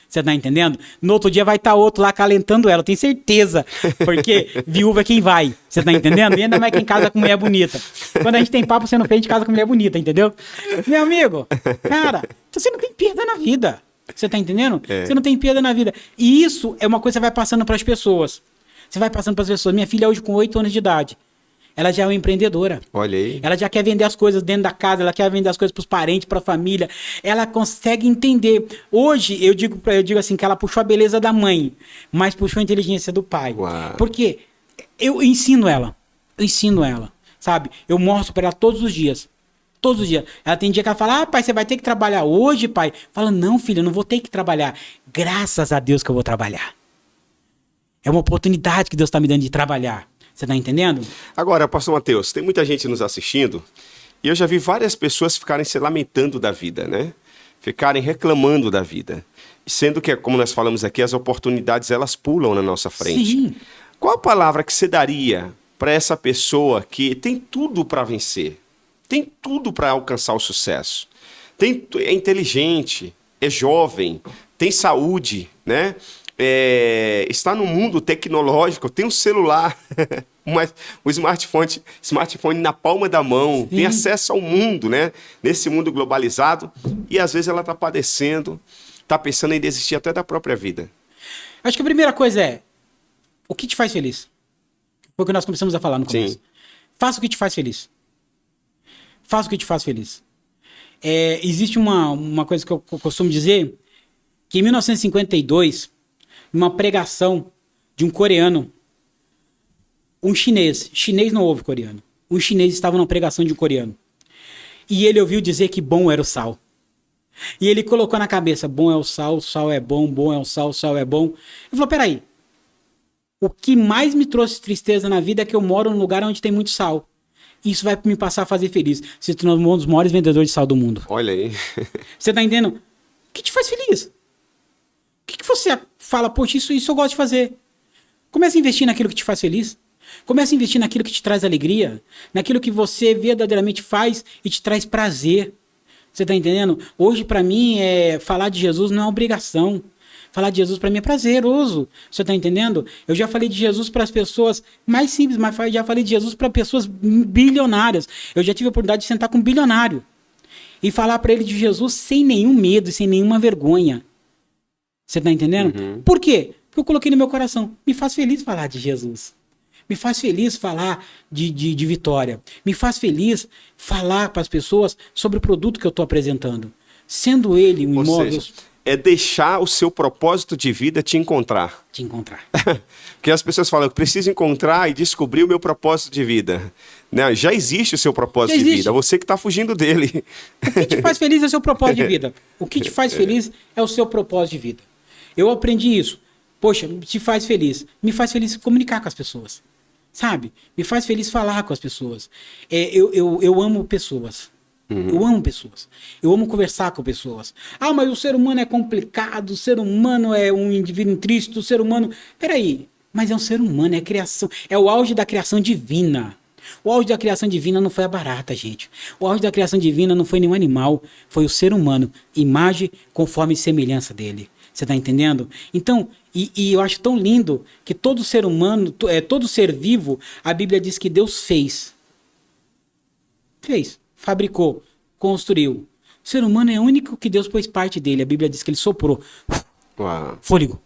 Você tá entendendo? No outro dia vai estar outro lá calentando ela, tenho certeza. Porque viúva é quem vai. Você tá entendendo? E ainda mais quem casa com mulher bonita. Quando a gente tem papo, você não fez de casa com mulher bonita, entendeu? Meu amigo, cara, você não tem perda na vida. Você tá entendendo? Você não tem perda na vida. E isso é uma coisa que você vai passando para as pessoas. Você vai passando para as pessoas. Minha filha hoje com 8 anos de idade. Ela já é uma empreendedora. Olha aí. Ela já quer vender as coisas dentro da casa, ela quer vender as coisas para os parentes, para a família. Ela consegue entender. Hoje, eu digo assim, que ela puxou a beleza da mãe, mas puxou a inteligência do pai. Uau. Porque eu ensino ela, sabe? Eu mostro para ela todos os dias. Todos os dias. Ela tem dia que ela fala, pai, você vai ter que trabalhar hoje, pai? Fala, não, filho, eu não vou ter que trabalhar. Graças a Deus que eu vou trabalhar. É uma oportunidade que Deus está me dando de trabalhar. Você tá entendendo? Agora, pastor Mateus, tem muita gente nos assistindo e eu já vi várias pessoas ficarem se lamentando da vida, né? Ficarem reclamando da vida. Sendo que, como nós falamos aqui, as oportunidades, elas pulam na nossa frente. Sim. Qual a palavra que você daria para essa pessoa que tem tudo para vencer, tem tudo para alcançar o sucesso, é inteligente, é jovem, tem saúde, né? Está no mundo tecnológico, tem um celular, o smartphone na palma da mão, tem acesso ao mundo, né? Nesse mundo globalizado, e às vezes ela está padecendo, está pensando em desistir até da própria vida. Acho que a primeira coisa é, o que te faz feliz? Foi o que nós começamos a falar no começo. Sim. Faça o que te faz feliz. Faça o que te faz feliz. Existe uma coisa que eu costumo dizer, que em 1952, numa pregação de um coreano, um chinês não ouve coreano, um chinês estava numa pregação de um coreano, e ele ouviu dizer que bom era o sal. E ele colocou na cabeça, bom é o sal é bom é o sal é bom. Ele falou, peraí, o que mais me trouxe tristeza na vida é que eu moro num lugar onde tem muito sal. Isso vai me passar a fazer feliz. Se tornou um dos maiores vendedores de sal do mundo. Olha aí. Você tá entendendo? O que te faz feliz? O que você fala, poxa, isso eu gosto de fazer? Comece a investir naquilo que te faz feliz. Comece a investir naquilo que te traz alegria. Naquilo que você verdadeiramente faz e te traz prazer. Você tá entendendo? Hoje, pra mim, falar de Jesus não é obrigação. Falar de Jesus para mim é prazeroso. Você tá entendendo? Eu já falei de Jesus para as pessoas mais simples, mas já falei de Jesus para pessoas bilionárias. Eu já tive a oportunidade de sentar com um bilionário e falar para ele de Jesus sem nenhum medo, sem nenhuma vergonha. Você tá entendendo? Uhum. Por quê? Porque eu coloquei no meu coração. Me faz feliz falar de Jesus. Me faz feliz falar de vitória. Me faz feliz falar para as pessoas sobre o produto que eu estou apresentando. Sendo ele um imóvel... Ou seja, é deixar o seu propósito de vida te encontrar. Te encontrar. Porque as pessoas falam, eu preciso encontrar e descobrir o meu propósito de vida. Né? Já existe o seu propósito de vida, você que está fugindo dele. O que te faz feliz é o seu propósito de vida. O que te faz feliz é o seu propósito de vida. Eu aprendi isso. Poxa, te faz feliz. Me faz feliz comunicar com as pessoas. Sabe? Me faz feliz falar com as pessoas. Eu amo pessoas. Eu amo pessoas. Eu amo conversar com pessoas. Ah, mas o ser humano é complicado, o ser humano é um indivíduo triste, o ser humano... Peraí, mas é um ser humano, é criação. É o auge da criação divina. O auge da criação divina não foi a barata, gente. O auge da criação divina não foi nenhum animal, foi o ser humano. Imagem conforme semelhança dele. Você tá entendendo? Então, e eu acho tão lindo que todo ser humano, todo ser vivo, a Bíblia diz que Deus fez. Fabricou, construiu. O ser humano é o único que Deus pôs parte dele. A Bíblia diz que ele soprou. Uau. Fôlego.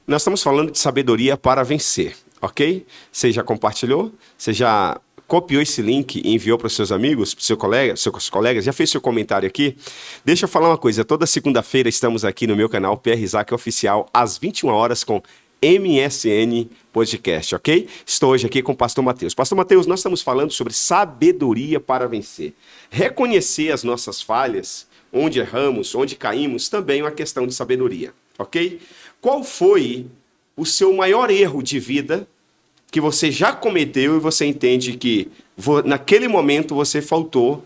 Nós estamos falando de sabedoria para vencer, ok? Você já compartilhou? Você já copiou esse link e enviou para os seus amigos, para seus colegas? Já fez seu comentário aqui? Deixa eu falar uma coisa. Toda segunda-feira estamos aqui no meu canal PR Isaac Oficial, às 21 horas com MSN Podcast, ok? Estou hoje aqui com o Pastor Mateus. Pastor Mateus, nós estamos falando sobre sabedoria para vencer. Reconhecer as nossas falhas, onde erramos, onde caímos, também é uma questão de sabedoria, ok? Qual foi o seu maior erro de vida que você já cometeu e você entende que naquele momento você faltou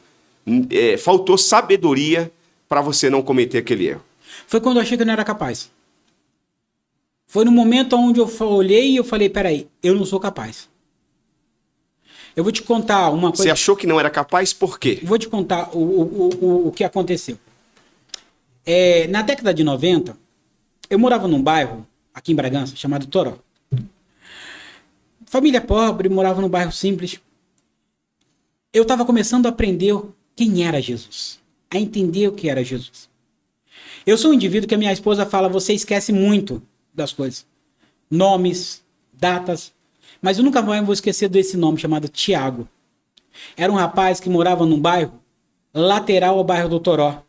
sabedoria para você não cometer aquele erro? Foi quando eu achei que eu não era capaz. Foi no momento onde eu olhei e eu falei, peraí, eu não sou capaz. Eu vou te contar uma coisa... Você achou que não era capaz, por quê? Vou te contar o que aconteceu. Na década de 90, eu morava num bairro, aqui em Bragança, chamado Toró. Família pobre, morava num bairro simples. Eu estava começando a aprender quem era Jesus. A entender o que era Jesus. Eu sou um indivíduo que a minha esposa fala, você esquece muito das coisas. Nomes, datas. Mas eu nunca mais vou esquecer desse nome chamado Tiago. Era um rapaz que morava num bairro lateral ao bairro do Toró.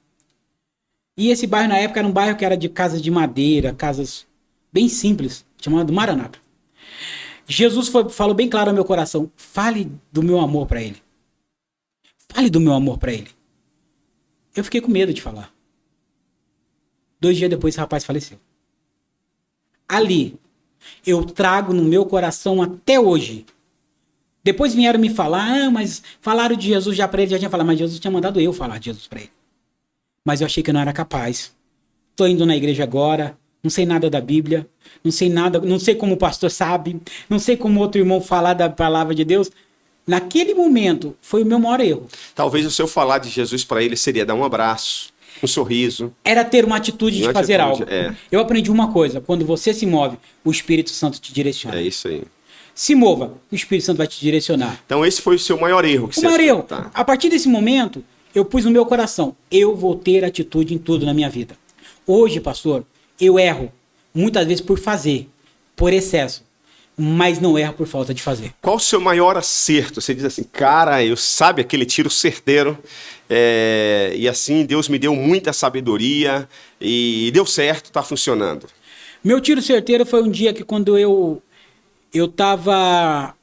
E esse bairro na época era um bairro que era de casas de madeira, casas bem simples, chamado Maranata. Jesus falou bem claro ao meu coração, fale do meu amor para ele. Fale do meu amor para ele. Eu fiquei com medo de falar. 2 dias depois esse rapaz faleceu. Ali, eu trago no meu coração até hoje. Depois vieram me falar, mas falaram de Jesus já para ele, já tinha falado, mas Jesus tinha mandado eu falar de Jesus para ele. Mas eu achei que eu não era capaz. Tô indo na igreja agora, Não sei nada da Bíblia, não sei nada, não sei como o pastor sabe, não sei como outro irmão falar da palavra de Deus. Naquele momento, foi o meu maior erro. Talvez o seu falar de Jesus para ele seria dar um abraço, um sorriso. Era ter uma atitude de fazer algo. É. Eu aprendi uma coisa, quando você se move, o Espírito Santo te direciona. É isso aí. Se mova, o Espírito Santo vai te direcionar. Então esse foi o seu maior erro. O maior erro. Tá. A partir desse momento, eu pus no meu coração, eu vou ter atitude em tudo na minha vida. Hoje, pastor, eu erro, muitas vezes por fazer, por excesso, mas não erro por falta de fazer. Qual o seu maior acerto? Você diz assim, cara, eu sabe aquele tiro certeiro, e assim Deus me deu muita sabedoria e deu certo, tá funcionando. Meu tiro certeiro foi um dia que quando eu tava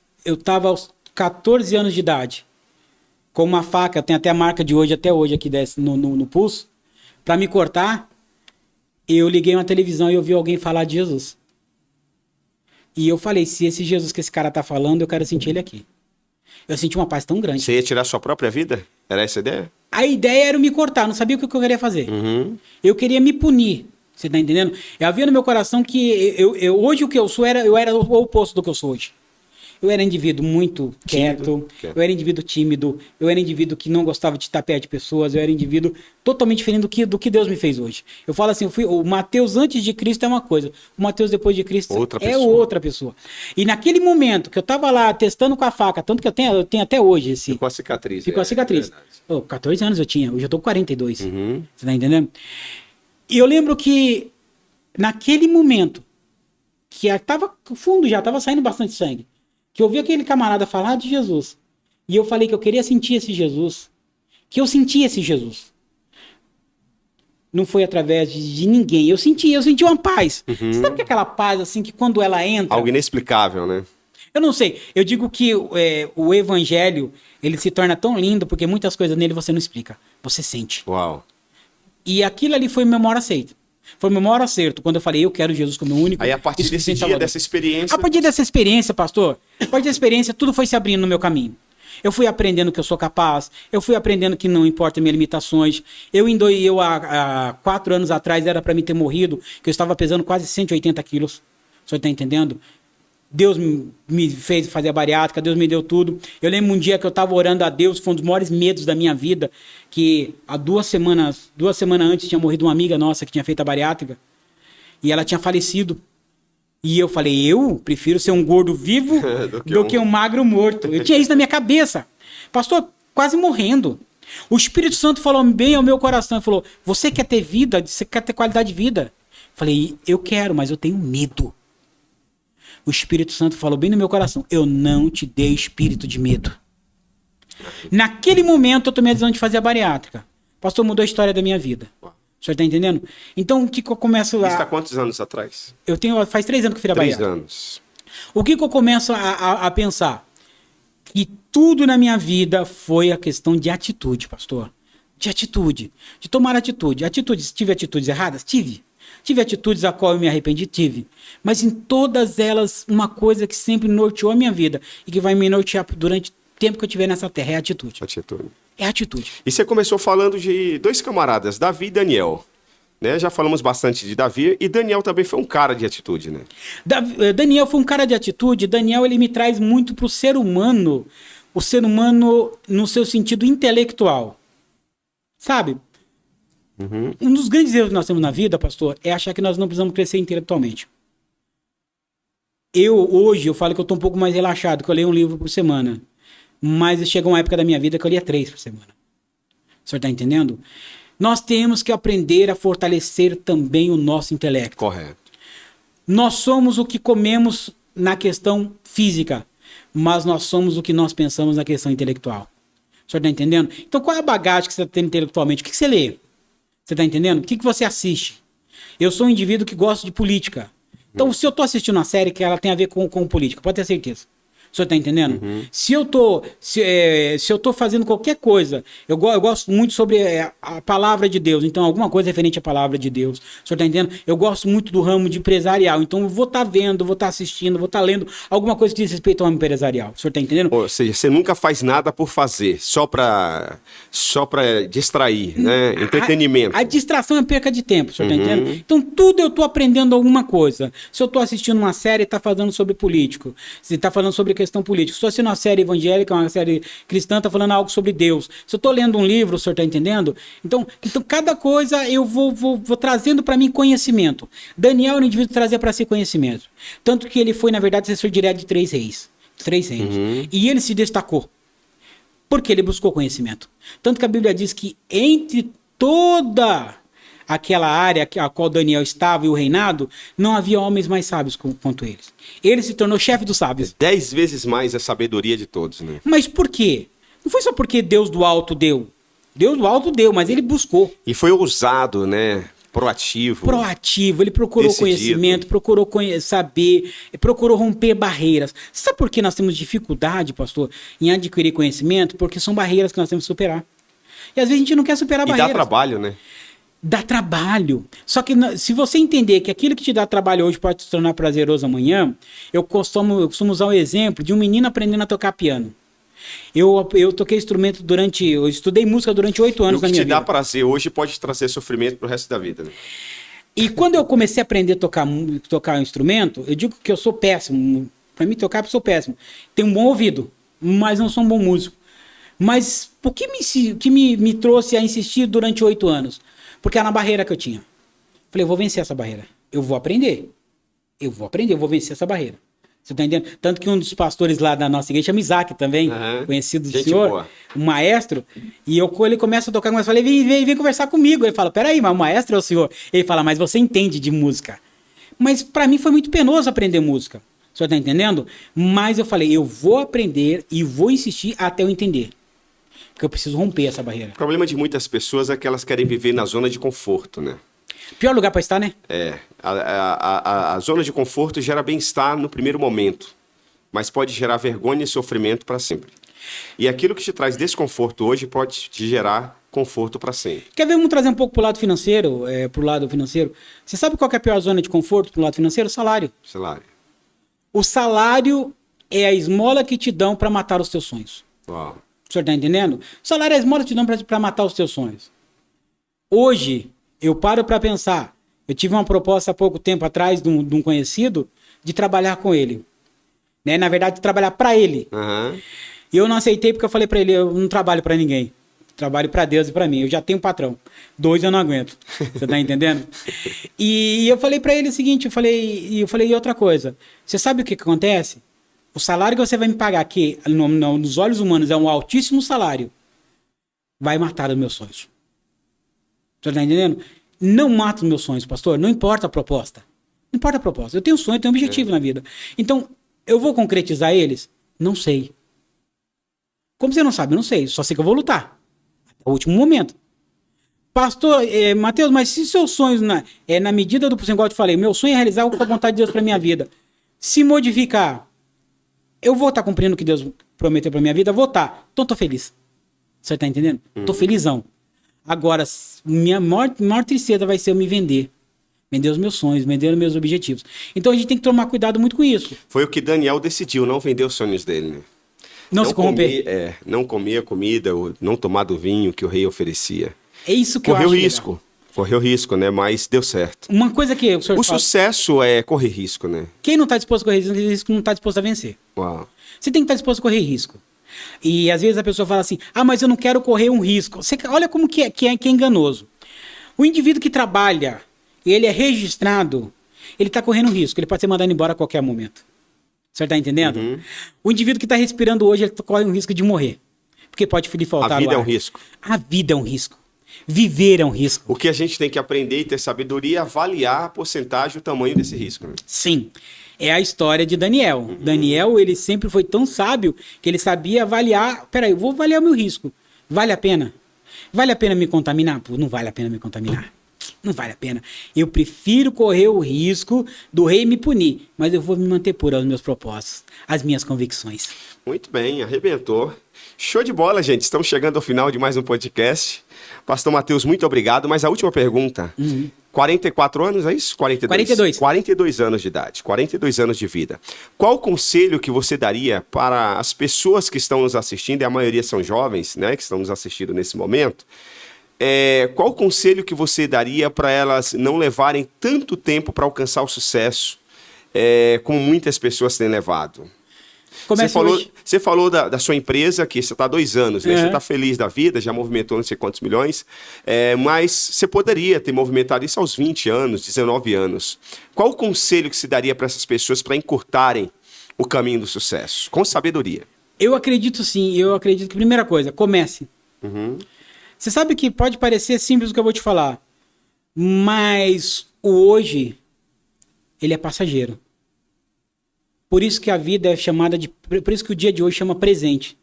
aos 14 anos de idade, com uma faca, tem até a marca de hoje, até hoje aqui no pulso, para me cortar, eu liguei uma televisão e eu vi alguém falar de Jesus. E eu falei, se esse Jesus que esse cara tá falando, eu quero sentir ele aqui. Eu senti uma paz tão grande. Você ia tirar sua própria vida? Era essa a ideia? A ideia era me cortar, não sabia o que eu queria fazer. Uhum. Eu queria me punir, você tá entendendo? Eu havia no meu coração que hoje o que eu sou, eu era o oposto do que eu sou hoje. Eu era indivíduo muito quieto, eu era indivíduo tímido, eu era indivíduo que não gostava de estar perto de pessoas, eu era indivíduo totalmente diferente do que Deus me fez hoje. Eu falo assim, o Mateus antes de Cristo é uma coisa, o Mateus depois de Cristo é outra pessoa. E naquele momento que eu tava lá testando com a faca, tanto que eu tenho até hoje esse... Ficou a cicatriz. Ficou a cicatriz. 14 anos eu tinha, hoje eu tô com 42. Uhum. Você tá entendendo? E eu lembro que naquele momento, que tava fundo já, tava saindo bastante sangue, que eu vi aquele camarada falar de Jesus. E eu falei que eu queria sentir esse Jesus. Que eu sentia esse Jesus. Não foi através de ninguém. Eu senti uma paz. Uhum. Sabe que aquela paz, assim, que quando ela entra... Algo inexplicável, né? Eu não sei. Eu digo que o evangelho, ele se torna tão lindo porque muitas coisas nele você não explica. Você sente. Uau. E aquilo ali foi o meu maior aceito. Foi o meu maior acerto, quando eu falei, eu quero Jesus como único. Aí a partir desse dia, dessa experiência... A partir dessa experiência, pastor, a partir dessa experiência, tudo foi se abrindo no meu caminho. Eu fui aprendendo que eu sou capaz, eu fui aprendendo que não importa minhas limitações. Eu há 4 anos atrás, era para mim ter morrido, que eu estava pesando quase 180 quilos. O senhor está entendendo? Deus me fez fazer a bariátrica, Deus me deu tudo. Eu lembro um dia que eu estava orando a Deus, foi um dos maiores medos da minha vida, que há 2 semanas antes tinha morrido uma amiga nossa que tinha feito a bariátrica, e ela tinha falecido. E eu falei, eu prefiro ser um gordo vivo do que um magro morto. Eu tinha isso na minha cabeça. Pastor, quase morrendo. O Espírito Santo falou bem ao meu coração, falou, você quer ter vida? Você quer ter qualidade de vida? Eu falei, eu quero, mas eu tenho medo. O Espírito Santo falou bem no meu coração, eu não te dei espírito de medo. Naquele momento eu tomei a decisão de fazer a bariátrica. Pastor, mudou a história da minha vida. O senhor está entendendo? Então o que eu começo a... Isso há quantos anos atrás? Faz 3 anos que eu fiz a bariátrica. 3 anos. O que eu começo a pensar? Que tudo na minha vida foi a questão de atitude, pastor. De atitude. De tomar atitude. Tive atitudes erradas? Tive. Tive atitudes a qual eu me arrependi? Tive. Mas em todas elas, uma coisa que sempre norteou a minha vida e que vai me nortear durante o tempo que eu estiver nessa terra é a atitude. É a atitude. E você começou falando de 2 camaradas, Davi e Daniel. Né? Já falamos bastante de Davi e Daniel também foi um cara de atitude, né? Daniel foi um cara de atitude. Daniel, ele me traz muito para o ser humano no seu sentido intelectual. Sabe? Uhum. Um dos grandes erros que nós temos na vida, pastor, é achar que nós não precisamos crescer intelectualmente. Hoje, eu falo que eu estou um pouco mais relaxado, que eu leio um livro por semana. Mas chega uma época da minha vida que eu lia 3 por semana. O senhor está entendendo? Nós temos que aprender a fortalecer também o nosso intelecto. Correto. Nós somos o que comemos na questão física, mas nós somos o que nós pensamos na questão intelectual. O senhor está entendendo? Então, qual é a bagagem que você está tendo intelectualmente? O que você lê? Você está entendendo? O que você assiste? Eu sou um indivíduo que gosta de política. Então, se eu estou assistindo uma série que ela tem a ver com política, pode ter certeza. O senhor tá entendendo? Se eu tô fazendo qualquer coisa, eu gosto muito sobre a palavra de Deus, então alguma coisa referente à palavra de Deus. O senhor tá entendendo? Eu gosto muito do ramo de empresarial, então eu vou estar vendo, vou estar assistindo, vou estar lendo alguma coisa que diz respeito ao ramo empresarial. O senhor tá entendendo? Ou seja, você nunca faz nada por fazer, só pra distrair, né? Entretenimento. A distração é perca de tempo, o senhor tá entendendo? Então tudo eu tô aprendendo alguma coisa. Se eu tô assistindo uma série e tá falando sobre político, se tá falando sobre questão política, se eu tô assistindo uma série evangélica, uma série cristã, tá falando algo sobre Deus. Se eu tô lendo um livro, o senhor tá entendendo? Então cada coisa eu vou trazendo para mim conhecimento. Daniel é um indivíduo que trazia para si conhecimento. Tanto que ele foi, na verdade, assessor direto de 3 reis. 3 reinos. E ele se destacou. Porque ele buscou conhecimento. Tanto que a Bíblia diz que entre toda aquela área a qual Daniel estava e o reinado, não havia homens mais sábios quanto eles. Ele se tornou chefe dos sábios. 10 vezes mais a sabedoria de todos, né? Mas por quê? Não foi só porque Deus do alto deu. Deus do alto deu, mas ele buscou. E foi ousado, né? Proativo, ele procurou decidido. Conhecimento, procurou saber, procurou romper barreiras. Sabe por que nós temos dificuldade, pastor, em adquirir conhecimento? Porque são barreiras que nós temos que superar. E às vezes a gente não quer superar barreiras. E dá trabalho, né? Dá trabalho. Só que se você entender que aquilo que te dá trabalho hoje pode se tornar prazeroso amanhã, eu costumo usar o exemplo de um menino aprendendo a tocar piano. Eu toquei instrumento eu estudei música durante 8 anos na minha vida. O que te dá prazer hoje pode trazer sofrimento pro resto da vida, né? E quando eu comecei a aprender a tocar um instrumento, eu digo que eu sou péssimo. Para mim tocar, eu sou péssimo. Tenho um bom ouvido, mas não sou um bom músico. Mas o que me trouxe a insistir durante 8 anos? Porque era na barreira que eu tinha. Falei, eu vou vencer essa barreira. Eu vou aprender, eu vou vencer essa barreira. Você tá entendendo? Tanto que um dos pastores lá da nossa igreja chama Isaac também, conhecido do senhor, boa. Um maestro, e ele começa a tocar, mas eu falei, vem conversar comigo. Ele fala, peraí, mas o maestro é o senhor. Ele fala, mas você entende de música. Mas para mim foi muito penoso aprender música. O senhor tá entendendo? Mas eu falei, eu vou aprender e vou insistir até eu entender. Porque eu preciso romper essa barreira. O problema de muitas pessoas é que elas querem viver na zona de conforto, né? Pior lugar para estar, né? A zona de conforto gera bem-estar no primeiro momento, mas pode gerar vergonha e sofrimento para sempre. E aquilo que te traz desconforto hoje pode te gerar conforto para sempre. Quer ver? Vamos trazer um pouco para o lado financeiro, Você sabe qual que é a pior zona de conforto para o lado financeiro? O salário. O salário é a esmola que te dão para matar os teus sonhos. Uau. O senhor está entendendo? O salário é a esmola que te dão para matar os teus sonhos. Hoje, eu paro para pensar. Eu tive uma proposta há pouco tempo atrás de um conhecido de trabalhar com ele. Né? Na verdade, de trabalhar para ele. E eu não aceitei porque eu falei para ele, eu não trabalho para ninguém. Trabalho para Deus e para mim. Eu já tenho um patrão. 2 eu não aguento. Você tá entendendo? E eu falei para ele o seguinte, eu falei, e outra coisa. Você sabe o que acontece? O salário que você vai me pagar aqui, nos olhos humanos, é um altíssimo salário. Vai matar os meus sonhos. Você tá entendendo? Não mata os meus sonhos, pastor. Não importa a proposta. Não importa a proposta. Eu tenho um sonho, eu tenho um objetivo na vida. Então, eu vou concretizar eles? Não sei. Como você não sabe? Eu não sei. Só sei que eu vou lutar. Até o último momento. Pastor, Mateus, mas se seus sonhos, na medida do possível, igual eu te falei, meu sonho é realizar a vontade de Deus para minha vida. Se modificar, eu vou estar cumprindo o que Deus prometeu para minha vida? Vou estar. Então, tô feliz. Você tá entendendo? Tô felizão. Agora, minha maior tristeza vai ser eu me vender. Vender os meus sonhos, vender os meus objetivos. Então a gente tem que tomar cuidado muito com isso. Foi o que Daniel decidiu, não vender os sonhos dele, né? Não se corromper. Não comer a comida, não tomar do vinho que o rei oferecia. É isso que eu acho. Correu risco, né? Mas deu certo. Uma coisa que o senhor fala, sucesso é correr risco, né? Quem não está disposto a correr risco não está disposto a vencer. Uau. Você tem que estar disposto a correr risco. E às vezes a pessoa fala assim, mas eu não quero correr um risco. Olha como que é enganoso. O indivíduo que trabalha, ele é registrado, ele está correndo um risco, ele pode ser mandado embora a qualquer momento. Você está entendendo? O indivíduo que está respirando hoje, ele corre um risco de morrer. Porque pode lhe faltar a vida é um risco. A vida é um risco. Viver é um risco. O que a gente tem que aprender e ter sabedoria é avaliar a porcentagem, o tamanho desse risco. Né? Sim. É a história de Daniel. Daniel, ele sempre foi tão sábio que ele sabia avaliar. Peraí, eu vou avaliar o meu risco. Vale a pena? Vale a pena me contaminar? Pô, não vale a pena me contaminar. Não vale a pena. Eu prefiro correr o risco do rei me punir, mas eu vou me manter puro aos meus propósitos, às minhas convicções. Muito bem, arrebentou. Show de bola, gente. Estamos chegando ao final de mais um podcast. Pastor Matheus, muito obrigado. Mas a última pergunta. 44 anos, é isso? 42. 42 anos de idade, 42 anos de vida. Qual o conselho que você daria para as pessoas que estão nos assistindo, e a maioria são jovens, né, que estão nos assistindo nesse momento? Qual o conselho que você daria para elas não levarem tanto tempo para alcançar o sucesso, como muitas pessoas têm levado? Você falou da sua empresa, que você está há 2 anos, né? Você está feliz da vida, já movimentou não sei quantos milhões, mas você poderia ter movimentado isso aos 20 anos, 19 anos. Qual o conselho que se daria para essas pessoas para encurtarem o caminho do sucesso? Com sabedoria. Eu acredito sim, que primeira coisa, comece. Você sabe que pode parecer simples o que eu vou te falar, mas o hoje, ele é passageiro. Por isso que a vida é chamada de... Por isso que o dia de hoje chama presente.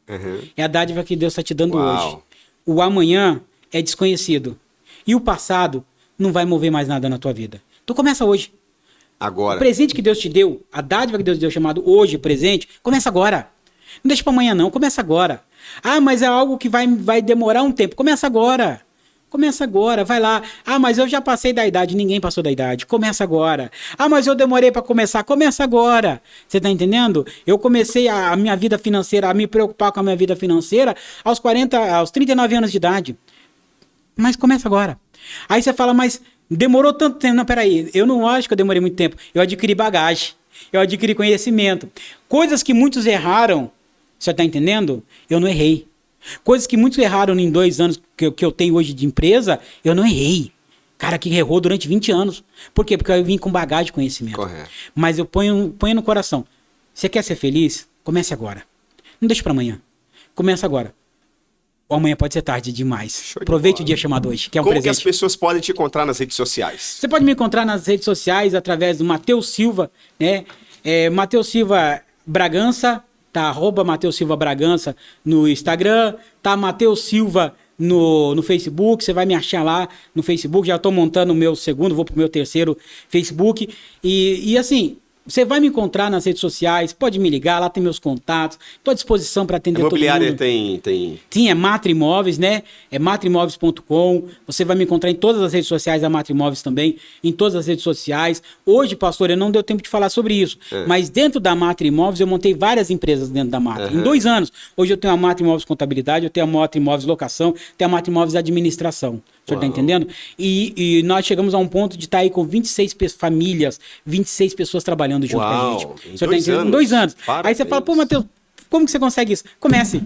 É a dádiva que Deus está te dando hoje. O amanhã é desconhecido. E o passado não vai mover mais nada na tua vida. Então começa hoje. Agora. O presente que Deus te deu, a dádiva que Deus te deu, chamado hoje, presente, começa agora. Não deixa para amanhã não, começa agora. Ah, mas é algo que vai demorar um tempo. Começa agora. Começa agora, vai lá. Ah, mas eu já passei da idade. Ninguém passou da idade. Começa agora. Ah, mas eu demorei para começar. Começa agora. Você tá entendendo? Eu comecei a minha vida financeira, a me preocupar com a minha vida financeira aos 39 anos de idade. Mas começa agora. Aí você fala, mas demorou tanto tempo. Não, peraí. Eu não acho que eu demorei muito tempo. Eu adquiri bagagem. Eu adquiri conhecimento. Coisas que muitos erraram. Você tá entendendo? Eu não errei. Coisas que muitos erraram em 2 anos que eu tenho hoje de empresa, eu não errei. Cara que errou durante 20 anos. Por quê? Porque eu vim com bagagem de conhecimento. Correto. Mas eu ponho no coração. Você quer ser feliz? Comece agora. Não deixe para amanhã. Começa agora. Ou amanhã pode ser tarde demais. Aproveite o dia chamado hoje, que é um presente. Como que as pessoas podem te encontrar nas redes sociais? Você pode me encontrar nas redes sociais através do Matheus Silva, né? Matheus Silva Bragança. Tá, @Matheus Silva Bragança no Instagram, tá, Matheus Silva no Facebook, você vai me achar lá no Facebook, já tô montando o meu segundo, vou pro meu terceiro Facebook, e assim, você vai me encontrar nas redes sociais, pode me ligar, lá tem meus contatos, tô à disposição para atender todo mundo. A imobiliária tem... Sim, é Matra Imóveis, né? É matraimóveis.com. Você vai me encontrar em todas as redes sociais da Matra Imóveis também, em todas as redes sociais. Hoje, pastor, eu não deu tempo de falar sobre isso, mas dentro da Matra Imóveis eu montei várias empresas dentro da Matra. Em 2 anos, hoje eu tenho a Matra Imóveis Contabilidade, eu tenho a Matra Imóveis Locação, tenho a Matra Imóveis Administração. O senhor tá entendendo? E nós chegamos a um ponto de estar aí com 26 famílias, 26 pessoas trabalhando junto com a gente. O senhor tá entendendo? Em 2 anos. Aí você fala, pô, Matheus, como que você consegue isso? Comece.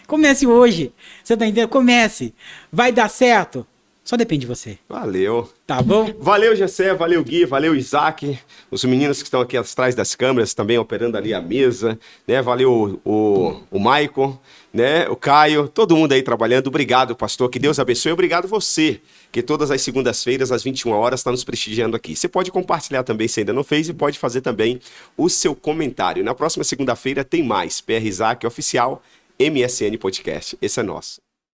Comece hoje. Você tá entendendo? Comece. Vai dar certo. Só depende de você. Valeu. Tá bom? Valeu, Gessé, valeu, Gui, valeu, Isaac, os meninos que estão aqui atrás das câmeras também operando ali a mesa, né? Valeu o Maicon, né? O Caio, todo mundo aí trabalhando. Obrigado, pastor, que Deus abençoe. Obrigado você, que todas as segundas-feiras, às 21 horas, está nos prestigiando aqui. Você pode compartilhar também, se ainda não fez, e pode fazer também o seu comentário. Na próxima segunda-feira tem mais PR Isaac Oficial MSN Podcast. Esse é nosso.